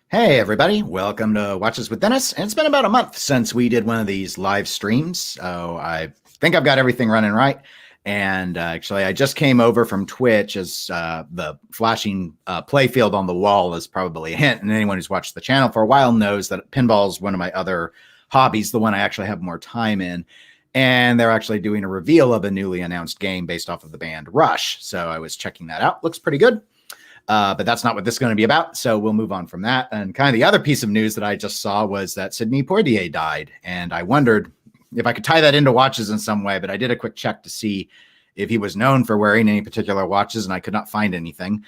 Hey everybody, welcome to Watches with Dennis. And it's been about a month since we did one of these live streams, so I think I've got everything running right. And actually, I just came over from Twitch as the flashing play field on the wall is probably a hint. And anyone who's watched the channel for a while knows that pinball is one of my other hobbies, the one I actually have more time in. And they're actually doing a reveal of a newly announced game based off of the band Rush. So I was checking that out. Looks pretty good. But that's not what this is going to be about. So we'll move on from that. And kind of the other piece of news that I just saw was that Sidney Poitier died. And I wondered if I could tie that into watches in some way, but I did a quick check to see if he was known for wearing any particular watches, and I could not find anything.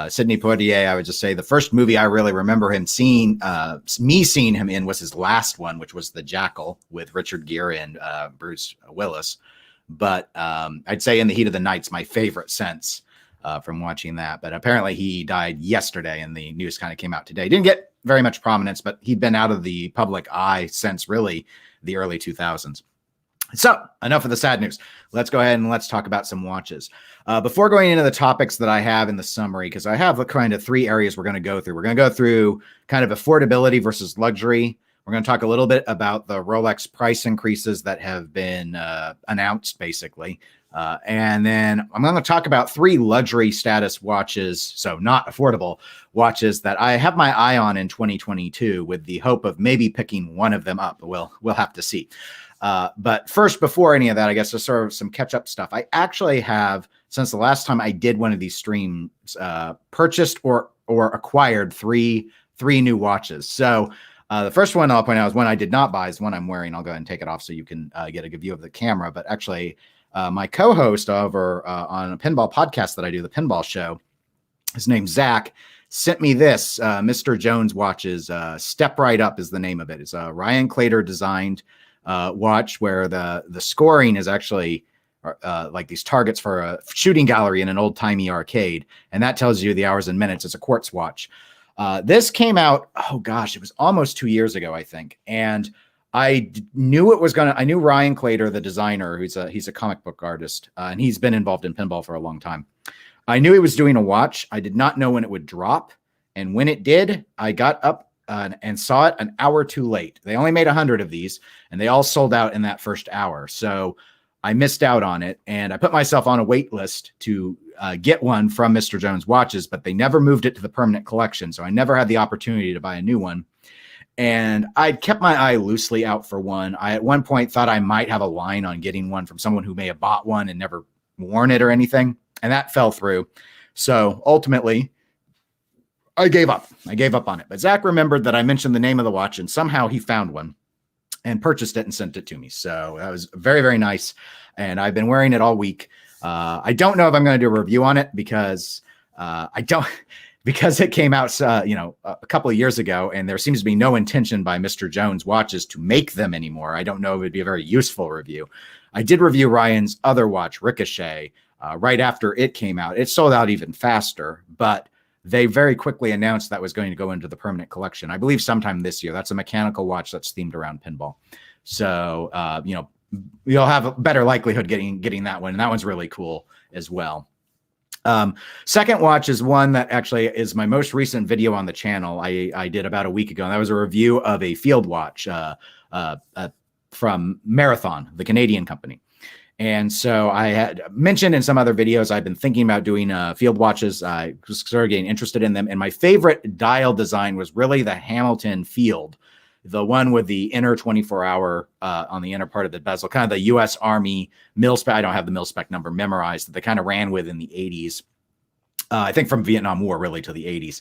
Sidney Poitier, I would just say the first movie I really remember him seeing him in was his last one, which was The Jackal with Richard Gere and Bruce Willis. But I'd say In the Heat of the Night's my favorite since. From watching that, but apparently he died yesterday and the news kind of came out today. Didn't get very much prominence, but he'd been out of the public eye since really the early 2000s. So enough of the sad news. Let's go ahead and let's talk about some watches. Before going into the topics that I have in the summary, because I have kind of three areas we're going to go through. We're going to go through kind of affordability versus luxury. We're going to talk a little bit about the Rolex price increases that have been announced, basically. And then I'm going to talk about three luxury status watches, so not affordable watches that I have my eye on in 2022 with the hope of maybe picking one of them up. We'll have to see. But first, before any of that, I guess just sort of some catch-up stuff. I actually have, since the last time I did one of these streams, purchased or acquired three new watches. So the first one I'll point out is one I did not buy, is one I'm wearing. I'll go ahead and take it off so you can get a good view of the camera. But actually, my co-host over on a pinball podcast that I do, the Pinball Show, his name's Zach, sent me this Mr. Jones watches. Step Right Up is the name of it. It's a Ryan Clater designed watch where the scoring is actually like these targets for a shooting gallery in an old-timey arcade, and that tells you the hours and minutes. It's a quartz watch. This came out, oh gosh, it was almost 2 years ago, I think, and I knew I knew Ryan Clater, the designer, he's a comic book artist, and he's been involved in pinball for a long time. I knew he was doing a watch. I did not know when it would drop. And when it did, I got up and saw it an hour too late. They only made 100 of these, and they all sold out in that first hour. So I missed out on it, and I put myself on a wait list to get one from Mr. Jones Watches, but they never moved it to the permanent collection. So I never had the opportunity to buy a new one. And I'd kept my eye loosely out for one. I at one point thought I might have a line on getting one from someone who may have bought one and never worn it or anything. And that fell through. So ultimately, I gave up. I gave up on it. But Zach remembered that I mentioned the name of the watch, and somehow he found one and purchased it and sent it to me. So that was very, very nice. And I've been wearing it all week. I don't know if I'm going to do a review on it because because it came out, a couple of years ago, and there seems to be no intention by Mr. Jones Watches to make them anymore. I don't know if it'd be a very useful review. I did review Ryan's other watch, Ricochet, right after it came out. It sold out even faster, but they very quickly announced that was going to go into the permanent collection. I believe sometime this year. That's a mechanical watch that's themed around pinball. So, you'll have a better likelihood getting that one. And that one's really cool as well. Second watch is one that actually is my most recent video on the channel. I did about a week ago, and that was a review of a field watch from Marathon, the Canadian company. And so I had mentioned in some other videos, I've been thinking about doing field watches. I was sort of getting interested in them. And my favorite dial design was really the Hamilton Field, the one with the inner 24-hour on the inner part of the bezel, kind of the U.S. Army mil-spec. I don't have the mil-spec number memorized, that they kind of ran with in the 80s. I think from Vietnam War really to the 80s.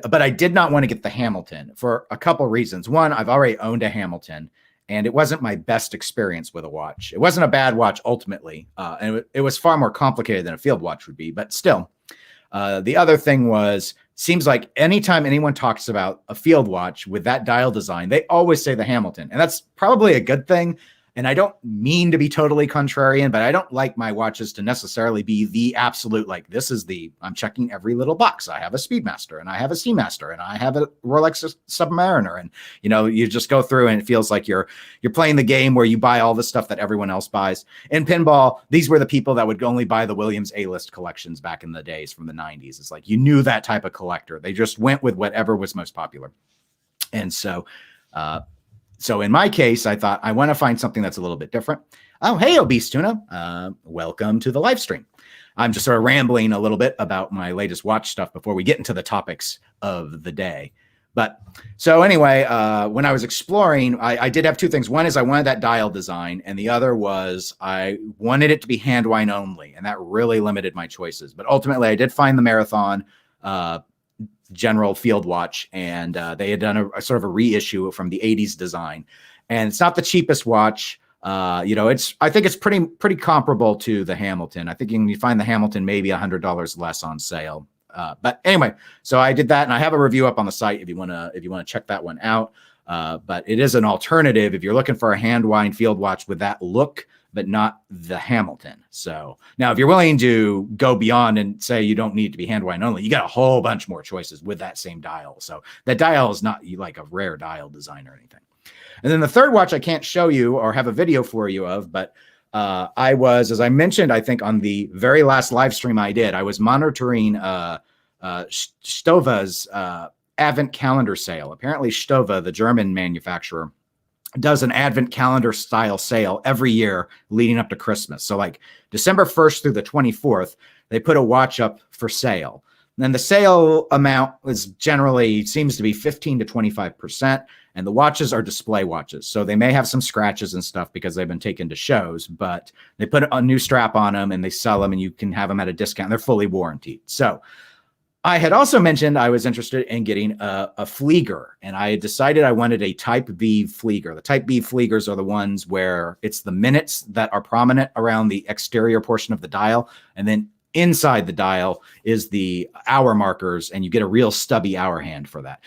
But I did not want to get the Hamilton for a couple reasons. One, I've already owned a Hamilton, and it wasn't my best experience with a watch. It wasn't a bad watch ultimately, and it was far more complicated than a field watch would be, but still. The other thing was, seems like anytime anyone talks about a field watch with that dial design, they always say the Hamilton. And that's probably a good thing. And I don't mean to be totally contrarian, but I don't like my watches to necessarily be the absolute, like, I'm checking every little box. I have a Speedmaster and I have a Seamaster and I have a Rolex Submariner. And, you just go through and it feels like you're playing the game where you buy all the stuff that everyone else buys. In pinball, these were the people that would only buy the Williams A-list collections back in the days from the 90s. It's like, you knew that type of collector. They just went with whatever was most popular. And so in my case, I thought I want to find something that's a little bit different. Oh, hey, Obese Tuna. Welcome to the live stream. I'm just sort of rambling a little bit about my latest watch stuff before we get into the topics of the day. But so anyway, when I was exploring, I did have two things. One is I wanted that dial design, and the other was I wanted it to be hand wind only, and that really limited my choices. But ultimately, I did find the Marathon general field watch, and they had done a sort of a reissue from the 80s design, and it's not the cheapest watch. I think it's pretty comparable to the Hamilton. I think you can find the Hamilton maybe $100 less on sale. But anyway, so I did that, and I have a review up on the site if you want to check that one out. But it is an alternative if you're looking for a hand wind field watch with that look, but not the Hamilton. So now if you're willing to go beyond and say you don't need to be hand wind only, you got a whole bunch more choices with that same dial. So that dial is not like a rare dial design or anything. And then the third watch I can't show you or have a video for you of, but I was, as I mentioned, I think on the very last live stream I did, I was monitoring Stova's Advent calendar sale. Apparently Stova, the German manufacturer, does an Advent calendar style sale every year leading up to Christmas. So like December 1st through the 24th, they put a watch up for sale. And then the sale amount seems to be 15 to 25%. And the watches are display watches. So they may have some scratches and stuff because they've been taken to shows, but they put a new strap on them and they sell them and you can have them at a discount. They're fully warranted. So I had also mentioned I was interested in getting a Flieger, and I had decided I wanted a Type V Flieger. The Type V Fliegers are the ones where it's the minutes that are prominent around the exterior portion of the dial, and then inside the dial is the hour markers, and you get a real stubby hour hand for that.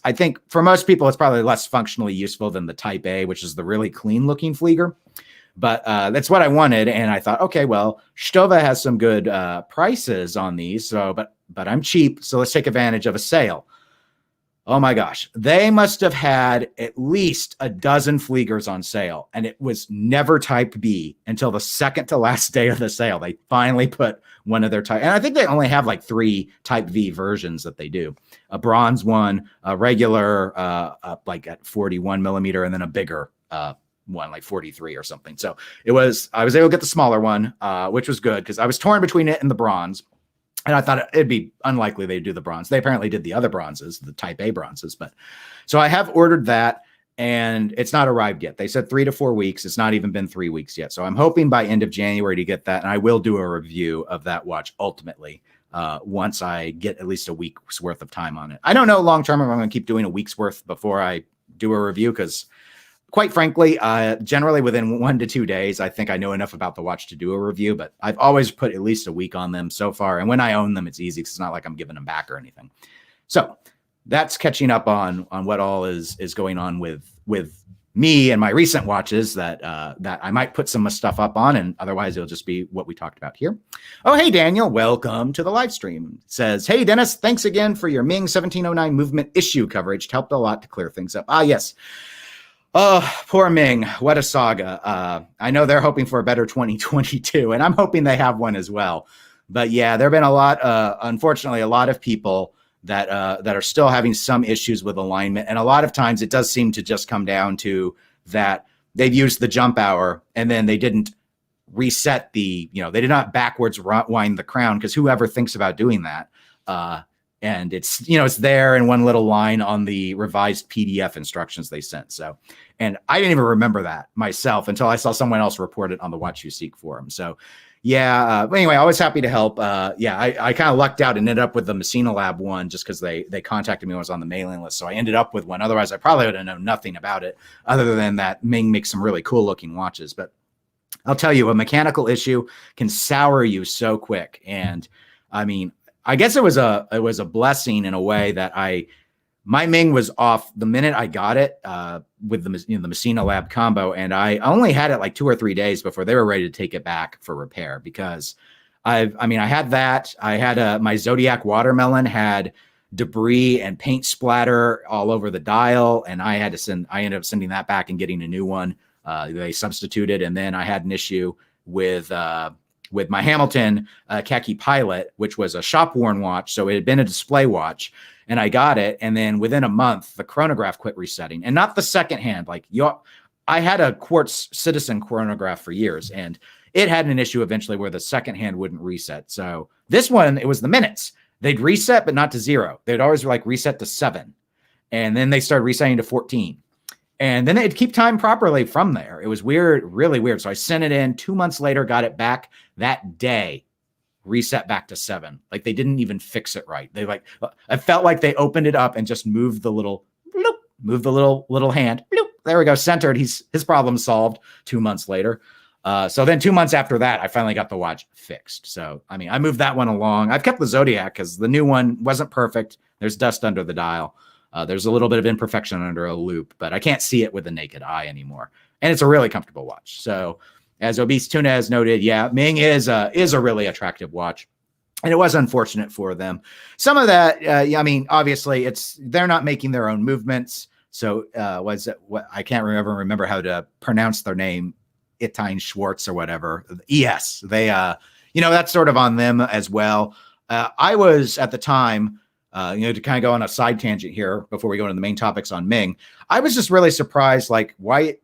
I think for most people, it's probably less functionally useful than the Type A, which is the really clean looking Flieger. But that's what I wanted. And I thought, okay, well, Stova has some good prices on these. So, but I'm cheap. So let's take advantage of a sale. Oh my gosh. They must have had at least a dozen Fliegers on sale. And it was never Type B until the second to last day of the sale. They finally put one of their type. And I think they only have like 3 Type V versions that they do. A bronze one, a regular, like at 41 millimeter, and then a bigger one like 43 or something. So I was able to get the smaller one, which was good because I was torn between it and the bronze. And I thought it'd be unlikely they'd do the bronze. They apparently did the other bronzes, the Type A bronzes. But so I have ordered that, and it's not arrived yet. They said 3 to 4 weeks. It's not even been 3 weeks yet. So I'm hoping by end of January to get that. And I will do a review of that watch ultimately once I get at least a week's worth of time on it. I don't know long term if I'm going to keep doing a week's worth before I do a review because, quite frankly, generally within 1 to 2 days, I think I know enough about the watch to do a review, but I've always put at least a week on them so far. And when I own them, it's easy because it's not like I'm giving them back or anything. So that's catching up on what all is going on with me and my recent watches that I might put some stuff up on, and otherwise it'll just be what we talked about here. Oh, hey, Daniel, welcome to the live stream. It says, hey, Dennis, thanks again for your Ming 1709 movement issue coverage. It helped a lot to clear things up. Ah, yes. Oh, poor Ming. What a saga. I know they're hoping for a better 2022, and I'm hoping they have one as well. But yeah, there have been a lot, unfortunately, a lot of people that are still having some issues with alignment. And a lot of times it does seem to just come down to that they've used the jump hour and then they didn't reset they did not backwards wind the crown, because whoever thinks about doing that, and it's there in one little line on the revised PDF instructions they sent. So, and I didn't even remember that myself until I saw someone else report it on the Watch You Seek forum. So yeah, but anyway, always happy to help. I kind of lucked out and ended up with the Messina Lab one just because they contacted me when I was on the mailing list. So I ended up with one. Otherwise, I probably would have known nothing about it other than that Ming makes some really cool looking watches. But I'll tell you, a mechanical issue can sour you so quick. And I mean, I guess it was a blessing in a way that I my Ming was off the minute I got it with the Messina Lab combo, and I only had it like 2 or 3 days before they were ready to take it back for repair because I had that. I had my Zodiac Watermelon had debris and paint splatter all over the dial, and I ended up sending that back and getting a new one. They substituted, and then I had an issue with my Hamilton Khaki Pilot, which was a shop worn watch, so it had been a display watch. And I got it, and then within a month, the chronograph quit resetting, and not the second hand. I had a Quartz Citizen chronograph for years, and it had an issue eventually where the second hand wouldn't reset. So this one, it was the minutes. They'd reset, but not to 0. They'd always reset to 7, and then they started resetting to 14, and then they'd keep time properly from there. It was weird, really weird. So I sent it in. 2 months later, got it back that day. Reset back to 7. Like they didn't even fix it right. I felt like they opened it up and just moved the little hand. Bloop, there we go. Centered. His problem solved 2 months later. So then 2 months after that, I finally got the watch fixed. So, I moved that one along. I've kept the Zodiac because the new one wasn't perfect. There's dust under the dial. There's a little bit of imperfection under a loop, but I can't see it with the naked eye anymore. And it's a really comfortable watch. So, as Obese Tuna has noted, yeah, Ming is a really attractive watch, and it was unfortunate for them. Some of that, obviously, they're not making their own movements. So I can't remember how to pronounce their name, Itine Schwartz or whatever. ES, they, that's sort of on them as well. I was at the time, to kind of go on a side tangent here before we go into the main topics on Ming. I was just really surprised, why.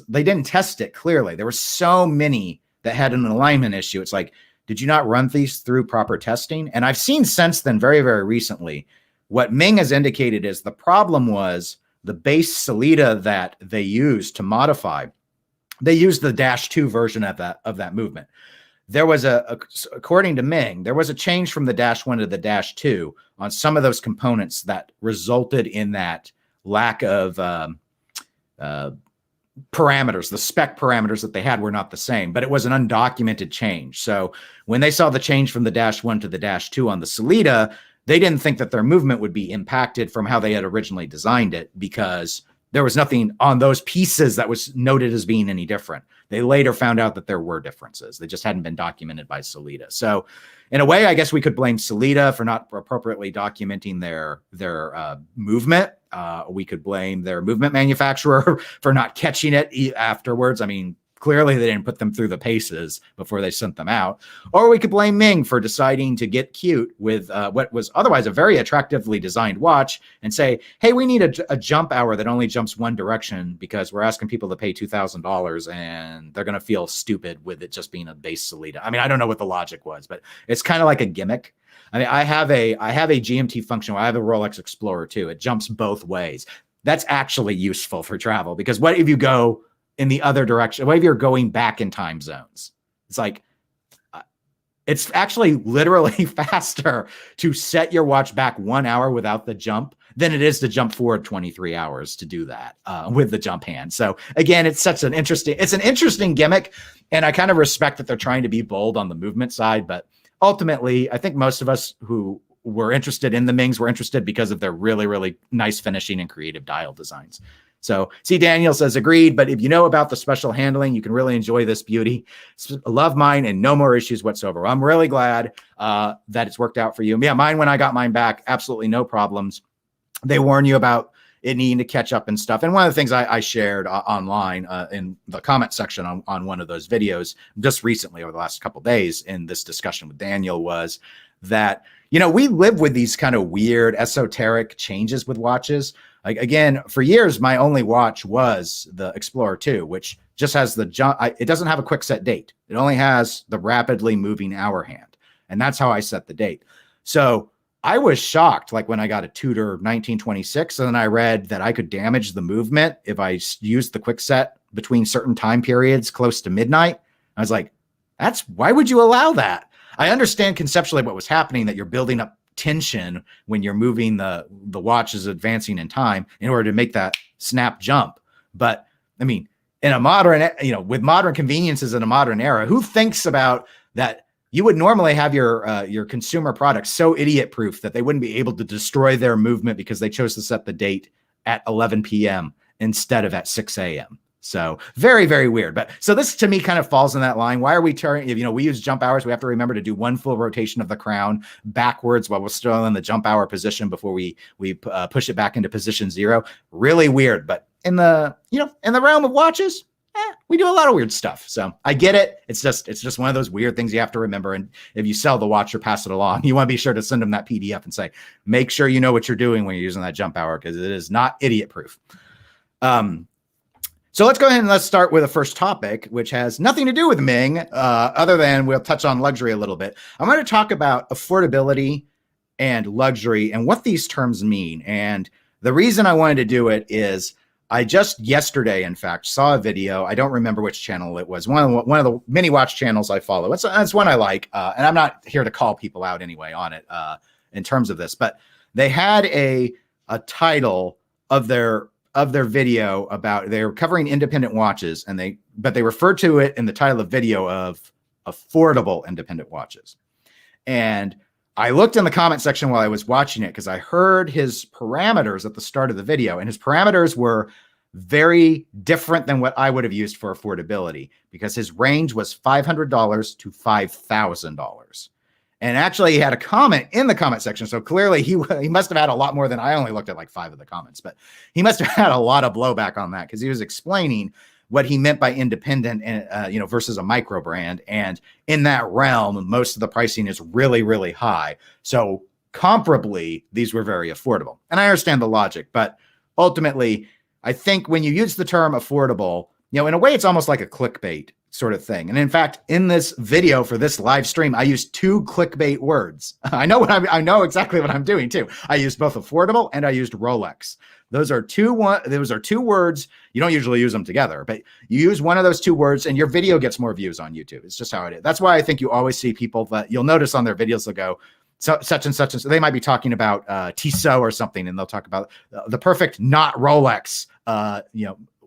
They didn't test it clearly. There were so many that had an alignment issue. It's like, did you not run these through proper testing? And I've seen since then, very, very recently, what Ming has indicated is the problem was the base Sellita that they used to modify. They used the -2 version of that movement. There was according to Ming, there was a change from the -1 to the -2 on some of those components that resulted in that lack of parameters. The spec parameters that they had were not the same, but it was an undocumented change. So when they saw the change from the -1 to the -2 on the Sellita, they didn't think that their movement would be impacted from how they had originally designed it because there was nothing on those pieces that was noted as being any different. They later found out that there were differences. They just hadn't been documented by Sellita. So in a way, I guess we could blame Sellita for not appropriately documenting their movement. We could blame their movement manufacturer for not catching it afterwards. Clearly they didn't put them through the paces before they sent them out. Or we could blame Ming for deciding to get cute with what was otherwise a very attractively designed watch and say, hey, we need a jump hour that only jumps one direction because we're asking people to pay $2,000 and they're going to feel stupid with it just being a base Sellita. I don't know what the logic was, but it's kind of like a gimmick. I have a GMT function where I have a Rolex Explorer too. It jumps both ways. That's actually useful for travel because what if you go in the other direction? What if you're going back in time zones? It's like, it's actually literally faster to set your watch back 1 hour without the jump than it is to jump forward 23 hours to do that with the jump hand. So again, it's an interesting gimmick. And I kind of respect that they're trying to be bold on the movement side, but ultimately I think most of us who were interested in the Mings were interested because of their really, really nice finishing and creative dial designs. So C. Daniel says, agreed, but if you know about the special handling, you can really enjoy this beauty. Love mine and no more issues whatsoever. I'm really glad that it's worked out for you. Yeah, mine, when I got mine back, absolutely no problems. They warn you about it needing to catch up and stuff. And one of the things I shared online in the comment section on one of those videos just recently over the last couple of days in this discussion with Daniel was that, we live with these kind of weird esoteric changes with watches. Like, again, for years, my only watch was the Explorer 2, which just has it doesn't have a quick set date. It only has the rapidly moving hour hand. And that's how I set the date. So I was shocked, when I got a Tudor 1926, and then I read that I could damage the movement if I used the quick set between certain time periods close to midnight. I was like, why would you allow that? I understand conceptually what was happening, that you're building up tension when you're moving the watch is advancing in time in order to make that snap jump. But in a modern, with modern conveniences in a modern era, who thinks about that you would normally have your consumer products so idiot proof that they wouldn't be able to destroy their movement because they chose to set the date at 11 p.m. instead of at 6 a.m. So very, very weird. But so this to me kind of falls in that line. Why are we turning, we use jump hours. We have to remember to do one full rotation of the crown backwards while we're still in the jump hour position before we push it back into position 0. Really weird. But in the realm of watches, we do a lot of weird stuff. So I get it. It's just one of those weird things you have to remember. And if you sell the watch or pass it along, you want to be sure to send them that PDF and say, make sure you know what you're doing when you're using that jump hour, because it is not idiot proof. So let's go ahead and let's start with the first topic, which has nothing to do with Ming, other than we'll touch on luxury a little bit. I'm going to talk about affordability and luxury and what these terms mean. And the reason I wanted to do it is I just yesterday, in fact, saw a video. I don't remember which channel it was. One of the many watch channels I follow. It's one I like, and I'm not here to call people out anyway on it in terms of this. But they had a title of their video about, they were covering independent watches, but they referred to it in the title of video of affordable independent watches. And I looked in the comment section while I was watching it because I heard his parameters at the start of the video, and his parameters were very different than what I would have used for affordability, because his range was $500 to $5,000. And actually, he had a comment in the comment section. So clearly, he must have had a lot more than I only looked at like 5 of the comments. But he must have had a lot of blowback on that, because he was explaining what he meant by independent and versus a micro brand. And in that realm, most of the pricing is really, really high. So comparably, these were very affordable. And I understand the logic. But ultimately, I think when you use the term affordable, in a way, it's almost like a clickbait sort of thing. And in fact, in this video for this live stream, I used 2 clickbait words. I know exactly what I'm doing too. I used both affordable and I used Rolex. Those are two words. You don't usually use them together, but you use one of those 2 words and your video gets more views on YouTube. It's just how it is. That's why I think you always see people that you'll notice on their videos, they'll go, such and such. And so they might be talking about Tissot or something, and they'll talk about the perfect not Rolex,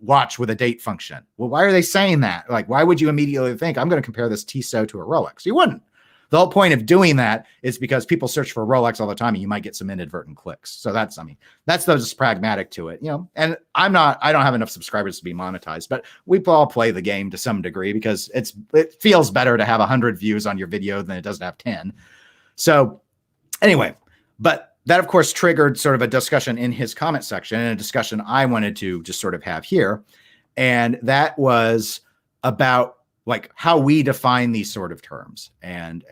watch with a date function. Well, why are they saying that? Like, why would you immediately think I'm going to compare this Tissot to a Rolex? You wouldn't. The whole point of doing that is because people search for Rolex all the time, and you might get some inadvertent clicks. So that's just pragmatic to it, and I don't have enough subscribers to be monetized, but we all play the game to some degree because it feels better to have 100 views on your video than it does to have 10. So anyway, but that, of course, triggered sort of a discussion in his comment section, and a discussion I wanted to just sort of have here. And that was about like how we define these sort of terms. And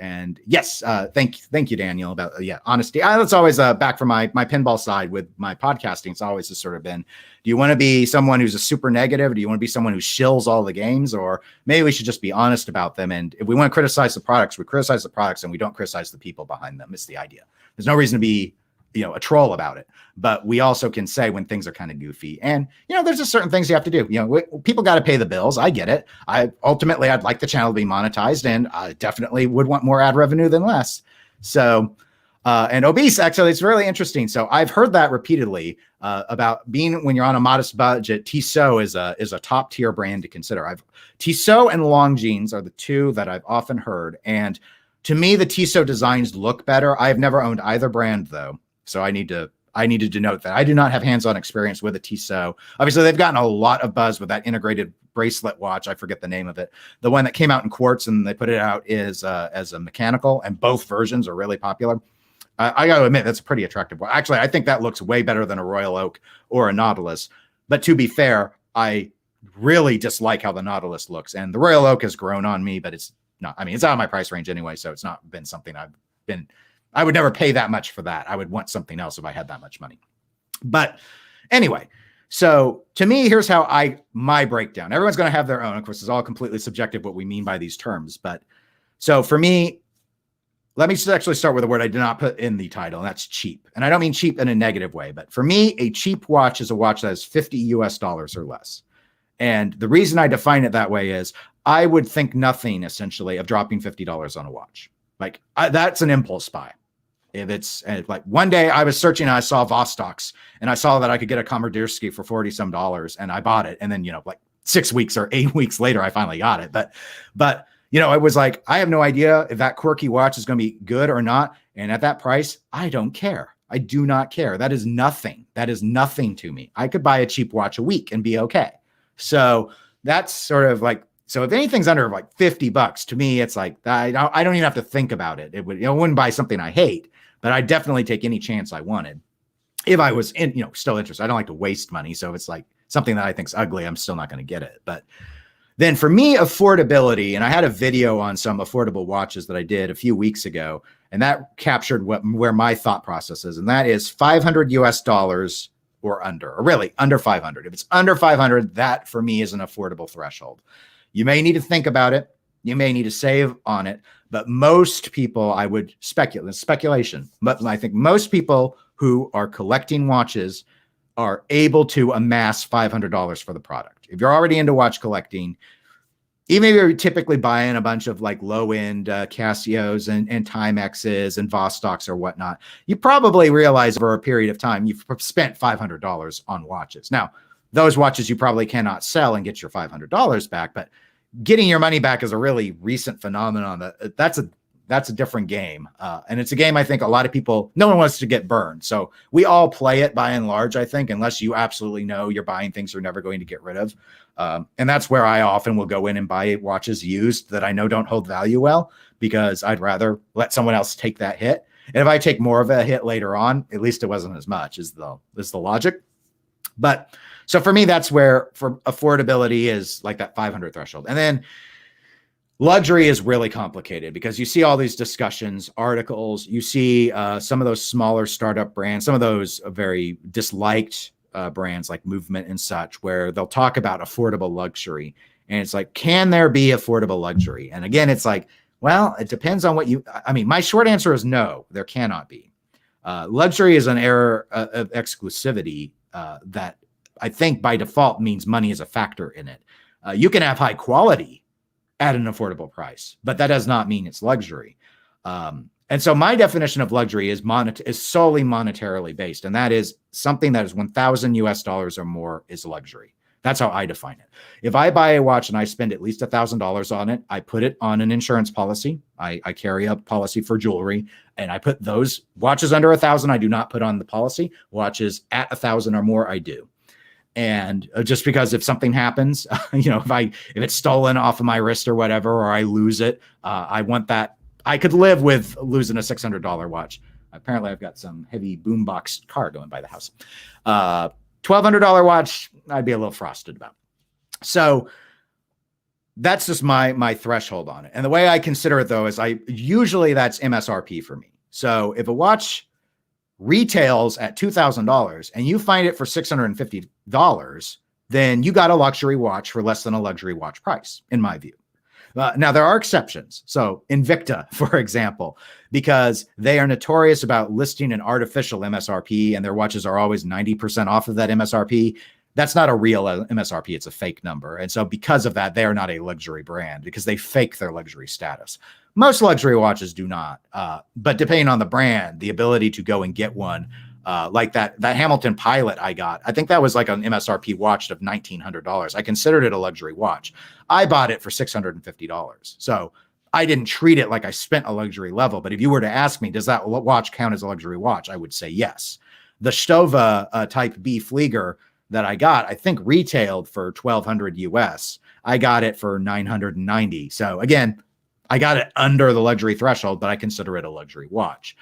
yes, thank you, Daniel, about honesty. That's always back from my pinball side with my podcasting. It's always just sort of been, do you want to be someone who's a super negative? Or do you want to be someone who shills all the games? Or maybe we should just be honest about them. And if we want to criticize the products, we criticize the products and we don't criticize the people behind them. It's the idea. There's no reason to be a troll about it, but we also can say when things are kind of goofy, and there's just certain things you have to do. People got to pay the bills. I get it. I'd like the channel to be monetized, and I definitely would want more ad revenue than less. So, and obese, actually, it's really interesting. So I've heard that repeatedly about being, when you're on a modest budget, Tissot is a top tier brand to consider. Tissot and Longines are the 2 that I've often heard. And to me, the Tissot designs look better. I've never owned either brand though. So I need to denote that I do not have hands-on experience with a Tissot. Obviously, they've gotten a lot of buzz with that integrated bracelet watch. I forget the name of it. The one that came out in quartz and they put it out is as a mechanical, and both versions are really popular. I got to admit, that's a pretty attractive one. Actually, I think that looks way better than a Royal Oak or a Nautilus. But to be fair, I really dislike how the Nautilus looks. And the Royal Oak has grown on me, but it's not. It's out of my price range anyway, so it's not been something I would never pay that much for that. I would want something else if I had that much money. But anyway, so to me, here's how my breakdown. Everyone's going to have their own. Of course, it's all completely subjective what we mean by these terms. But so for me, let me just actually start with a word I did not put in the title, and that's cheap. And I don't mean cheap in a negative way, but for me, a cheap watch is a watch that is $50 US or less. And the reason I define it that way is I would think nothing essentially of dropping $50 on a watch. Like that's an impulse buy. If it's like one day I was searching and I saw Vostok's and I saw that I could get a Komorderski for $40 some and I bought it. And then, like 6 weeks or 8 weeks later, I finally got it. But it was like, I have no idea if that quirky watch is going to be good or not. And at that price, I don't care. I do not care. That is nothing. That is nothing to me. I could buy a cheap watch a week and be okay. So that's sort of like, so if anything's under like $50 to me, it's like, I don't even have to think about it. It would, I wouldn't buy something I hate, but I'd definitely take any chance I wanted if I was still interested. I don't like to waste money. So if it's like something that I think's ugly, I'm still not going to get it. But then for me, affordability, and I had a video on some affordable watches that I did a few weeks ago, and that captured where my thought process is, and that is $500 or under, or really under 500. If it's under 500, that for me is an affordable threshold. You may need to think about it. You may need to save on it, but most people, I would speculation, but I think most people who are collecting watches are able to amass $500 for the product. If you're already into watch collecting, even if you're typically buying a bunch of like low-end Casios and Timexes and Vostoks or whatnot, you probably realize over a period of time you've spent $500 on watches. Now, those watches you probably cannot sell and get your $500 back, but getting your money back is a really recent phenomenon. That's a different game. And it's a game I think a lot of people, no one wants to get burned. So we all play it by and large, I think, unless you absolutely know you're buying things you're never going to get rid of. And that's where I often will go in and buy watches used that I know don't hold value well, because I'd rather let someone else take that hit. And if I take more of a hit later on, at least it wasn't as much is the logic. But so for me, that's where for affordability is like that 500 threshold. And then luxury is really complicated because you see all these discussions, articles, you see some of those smaller startup brands, some of those very disliked brands like Movement and such, where they'll talk about affordable luxury. And it's like, can there be affordable luxury? And again, it's like, well, it depends on my short answer is no, there cannot be. Luxury is an era of exclusivity that I think by default means money is a factor in it. You can have high quality at an affordable price, but that does not mean it's luxury. And so my definition of luxury is solely monetarily based. And that is something that is $1,000 or more is luxury. That's how I define it. If I buy a watch and I spend at least $1,000 on it, I put it on an insurance policy. I carry a policy for jewelry, and I put those watches under 1,000. I do not put on the policy. Watches at 1,000 or more, I do. And just because if something happens, if it's stolen off of my wrist or whatever, or I lose it, I want that. I could live with losing a $600 watch. Apparently I've got some heavy boombox car going by the house. $1,200 watch, I'd be a little frosted about. So that's just my threshold on it. And the way I consider it though, is usually that's MSRP for me. So if a watch retails at $2,000 and you find it for $650, then you got a luxury watch for less than a luxury watch price, in my view. Now, there are exceptions. So Invicta, for example, because they are notorious about listing an artificial MSRP and their watches are always 90% off of that MSRP. That's not a real MSRP. It's a fake number. And so because of that, they are not a luxury brand because they fake their luxury status. Most luxury watches do not. But depending on the brand, the ability to go and get one, like that Hamilton Pilot I got, I think that was like an MSRP watch of $1,900. I considered it a luxury watch. I bought it for $650. So I didn't treat it like I spent a luxury level. But if you were to ask me, does that watch count as a luxury watch? I would say yes. The Stova Type B Flieger that I got, I think retailed for $1,200 US. I got it for $990. So again, I got it under the luxury threshold, but I consider it a luxury watch.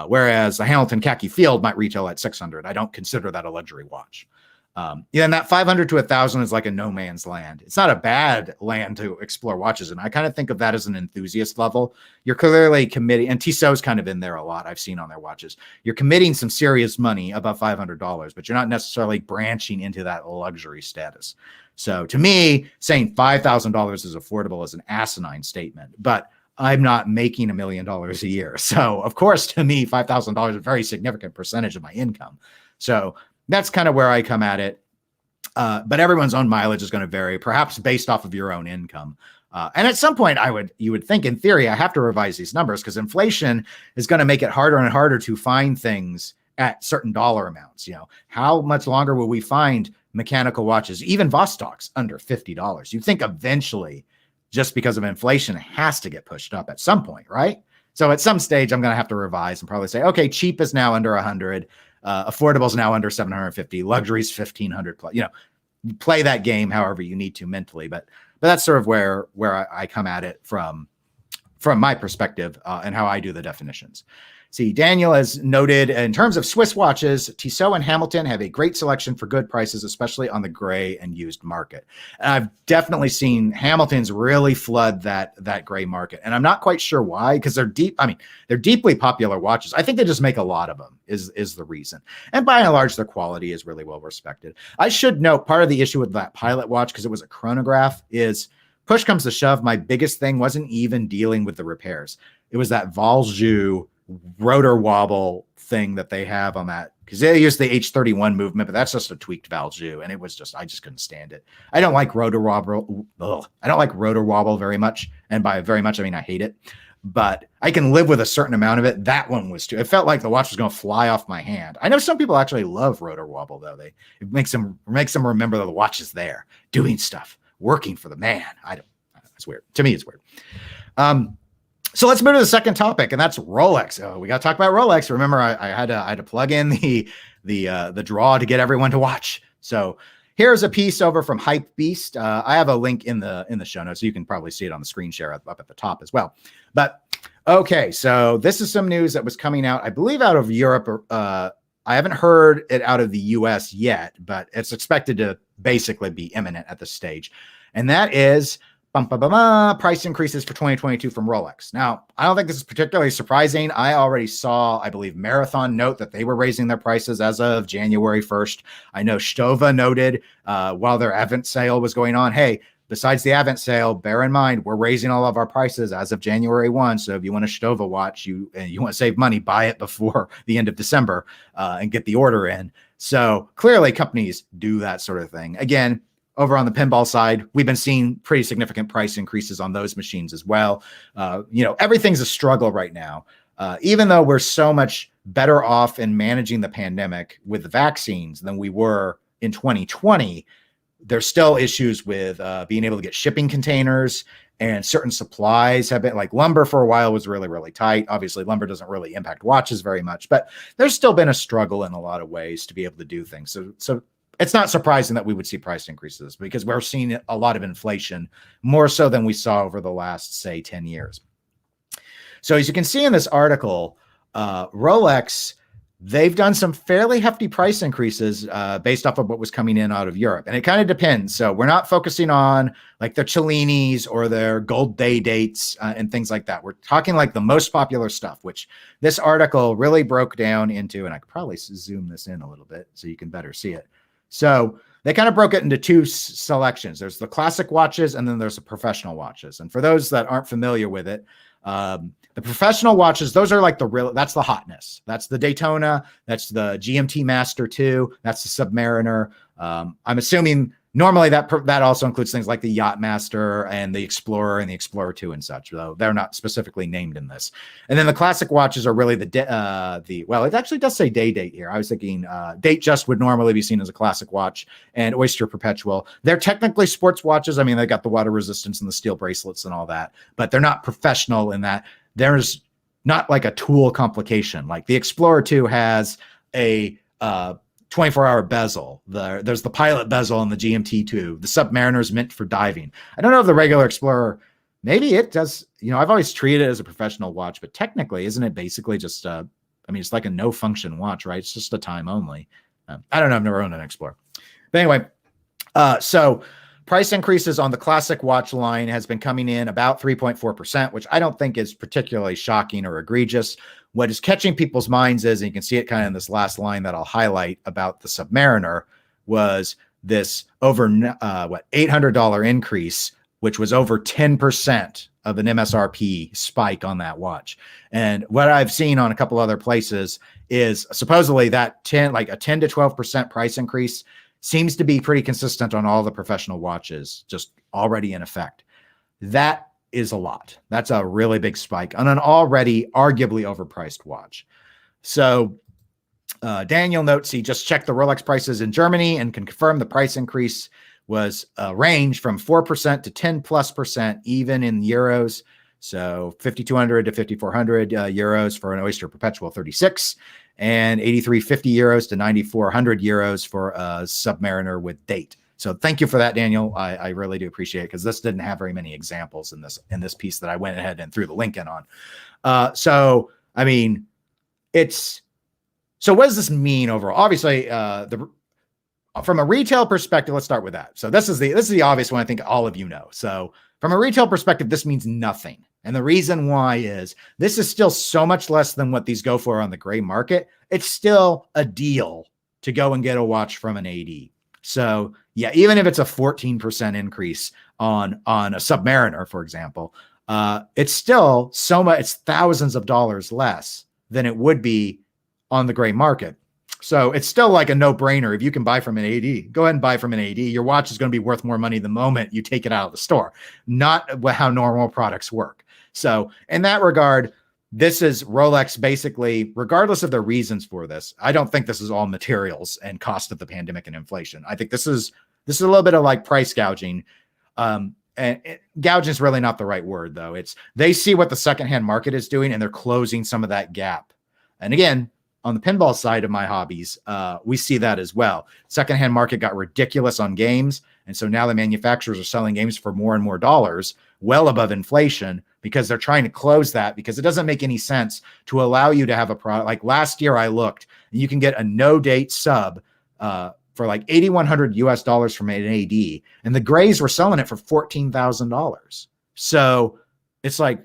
Whereas the Hamilton Khaki Field might retail at $600. I don't consider that a luxury watch. And that $500 to $1,000 is like a no man's land. It's not a bad land to explore watches. And I kind of think of that as an enthusiast level. You're clearly committing, and Tissot's kind of in there a lot, I've seen on their watches. You're committing some serious money above $500, but you're not necessarily branching into that luxury status. So to me, saying $5,000 is affordable is an asinine statement, but I'm not making $1 million a year. So of course, to me, $5,000 is a very significant percentage of my income. So that's kind of where I come at it. But everyone's own mileage is going to vary, perhaps based off of your own income. And at some point, you would think in theory, I have to revise these numbers because inflation is going to make it harder and harder to find things at certain dollar amounts. How much longer will we find mechanical watches, even Vostoks, under $50? You think eventually just because of inflation, it has to get pushed up at some point, right? So at some stage, I'm going to have to revise and probably say, okay, cheap is now under 100, affordable is now under 750, luxury is 1500 plus. You play that game however you need to mentally, but that's sort of where I come at it from my perspective and how I do the definitions. See, Daniel has noted, in terms of Swiss watches, Tissot and Hamilton have a great selection for good prices, especially on the gray and used market. And I've definitely seen Hamilton's really flood that gray market. And I'm not quite sure why, because they're deeply popular watches. I think they just make a lot of them is the reason. And by and large, their quality is really well respected. I should note, part of the issue with that Pilot watch, because it was a chronograph, is push comes to shove, my biggest thing wasn't even dealing with the repairs. It was that Valjoux rotor wobble thing that they have on that, because they use the H31 movement, but that's just a tweaked Valjoux, and it was just, I just couldn't stand it. I don't like rotor wobble. I don't like rotor wobble very much, and by very much I mean I hate it. But I can live with a certain amount of it. That one was too. It felt like the watch was going to fly off my hand. I know some people actually love rotor wobble though. It makes them remember that the watch is there, doing stuff, working for the man. It's weird. To me, it's weird. So let's move to the second topic, and that's Rolex. We got to talk about Rolex. Remember, I had to plug in the draw to get everyone to watch. So here's a piece over from Hype Beast. I have a link in the show notes, so you can probably see it on the screen share up at the top as well. But okay, so this is some news that was coming out, I believe, out of Europe. I haven't heard it out of the US yet, but it's expected to basically be imminent at this stage, and that is price increases for 2022 from Rolex. Now, I don't think this is particularly surprising. I already saw, I believe, Marathon note that they were raising their prices as of January 1st. I know Stova noted while their Advent sale was going on, hey, besides the Advent sale, bear in mind, we're raising all of our prices as of January 1. So if you want a Stova watch, you want to save money, buy it before the end of December and get the order in. So clearly companies do that sort of thing. Again, over on the pinball side, we've been seeing pretty significant price increases on those machines as well. Everything's a struggle right now. Even though we're so much better off in managing the pandemic with the vaccines than we were in 2020, there's still issues with being able to get shipping containers, and certain supplies have been, like lumber for a while was really, really tight. Obviously, lumber doesn't really impact watches very much, but there's still been a struggle in a lot of ways to be able to do things. So it's not surprising that we would see price increases, because we're seeing a lot of inflation, more so than we saw over the last, say, 10 years. So as you can see in this article, Rolex, they've done some fairly hefty price increases based off of what was coming in out of Europe. And it kind of depends. So we're not focusing on like their Cellinis or their gold day dates and things like that. We're talking like the most popular stuff, which this article really broke down into, and I could probably zoom this in a little bit so you can better see it. So they kind of broke it into two selections. There's the classic watches, and then there's the professional watches. And for those that aren't familiar with it, the professional watches, those are like that's the hotness. That's the Daytona. That's the GMT Master 2. That's the Submariner. I'm assuming normally that also includes things like the Yacht Master and the Explorer and the Explorer 2 and such, though they're not specifically named in this. And then the classic watches are really well, it actually does say day date here. I was thinking Date Just would normally be seen as a classic watch, and Oyster Perpetual. They're technically sports watches. I mean, they got the water resistance and the steel bracelets and all that, but they're not professional in that there's not like a tool complication. Like the Explorer 2 has a 24-hour bezel. There's the Pilot bezel on the GMT2. The Submariner is meant for diving. I don't know if the regular Explorer, maybe it does. I've always treated it as a professional watch, but technically, isn't it basically just it's like a no function watch, right? It's just a time only. I don't know. I've never owned an Explorer. But anyway, so price increases on the classic watch line has been coming in about 3.4%, which I don't think is particularly shocking or egregious. What is catching people's minds is, and you can see it kind of in this last line that I'll highlight about the Submariner, was this over $800 increase, which was over 10% of an MSRP spike on that watch. And what I've seen on a couple other places is supposedly that a 10 to 12% price increase seems to be pretty consistent on all the professional watches, just already in effect. That is a lot. That's a really big spike on an already arguably overpriced watch. So Daniel notes he just checked the Rolex prices in Germany and can confirm the price increase was a range from 4% to 10+%, even in euros. So 5,200 to 5,400 euros for an Oyster Perpetual 36, and 8,350 euros to 9,400 euros for a Submariner with date. So thank you for that, Daniel. I really do appreciate it, because this didn't have very many examples in this piece that I went ahead and threw the link in on. So I mean, so what does this mean overall? Obviously, from a retail perspective, let's start with that. So this is the obvious one. I think all of you know. So from a retail perspective, this means nothing. And the reason why is this is still so much less than what these go for on the gray market. It's still a deal to go and get a watch from an AD. So yeah, even if it's a 14% increase on a Submariner, for example, it's still so much, it's thousands of dollars less than it would be on the gray market. So it's still like a no-brainer. If you can buy from an AD, go ahead and buy from an AD. Your watch is going to be worth more money the moment you take it out of the store, not how normal products work. So in that regard, this is Rolex basically, regardless of the reasons for this. I don't think this is all materials and cost of the pandemic and inflation. I think this is a little bit of like price gouging. And gouging is really not the right word, though. It's they see what the secondhand market is doing, and they're closing some of that gap. And again, on the pinball side of my hobbies, we see that as well. Secondhand market got ridiculous on games. And so now the manufacturers are selling games for more and more dollars, well above inflation, because they're trying to close that, because it doesn't make any sense to allow you to have a product. Like last year I looked, and you can get a no date sub for like $8,100 US from an AD, and the grays were selling it for $14,000. So it's like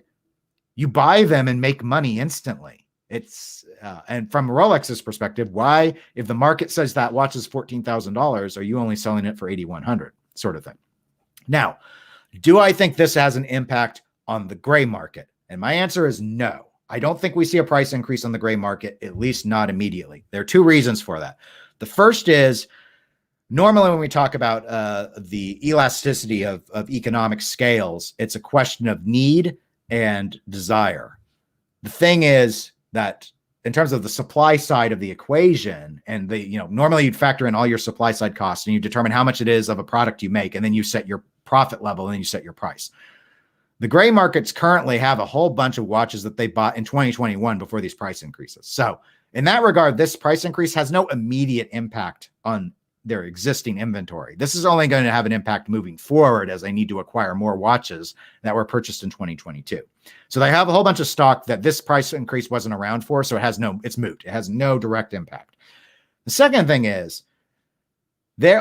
you buy them and make money instantly. It's and from Rolex's perspective, why, if the market says that watch is $14,000, are you only selling it for $8,100, sort of thing? Now, do I think this has an impact on the gray market? And my answer is no. I don't think we see a price increase on the gray market, at least not immediately. There are two reasons for that. The first is, normally when we talk about the elasticity of economic scales, it's a question of need and desire. The thing is that in terms of the supply side of the equation, and normally you'd factor in all your supply side costs, and you determine how much it is of a product you make, and then you set your profit level, and then you set your price. The gray markets currently have a whole bunch of watches that they bought in 2021 before these price increases. So in that regard, this price increase has no immediate impact on their existing inventory. This is only going to have an impact moving forward as they need to acquire more watches that were purchased in 2022. So they have a whole bunch of stock that this price increase wasn't around for. So it's moot. It has no direct impact. The second thing is, we're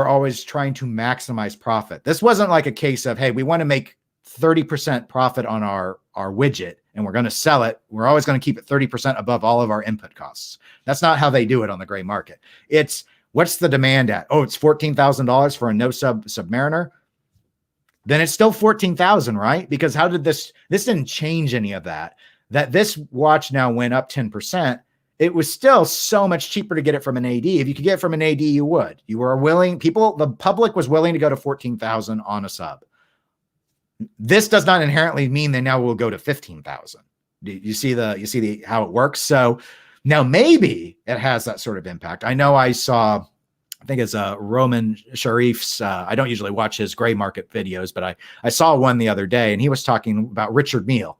always trying to maximize profit. This wasn't like a case of, hey, we want to make 30% profit on our widget and we're going to sell it. We're always going to keep it 30% above all of our input costs. That's not how they do it on the gray market. It's, what's the demand at? Oh, it's $14,000 for a no Submariner. Then it's still $14,000, right? Because how did this didn't change any of that. That this watch now went up 10%. It was still so much cheaper to get it from an AD. If you could get it from an AD, you would. You were willing, the public was willing to go to 14,000 on a sub. This does not inherently mean they now will go to 15,000. You see how it works? So now maybe it has that sort of impact. I know I think it's Roman Sharif's, I don't usually watch his gray market videos, but I saw one the other day, and he was talking about Richard Mille,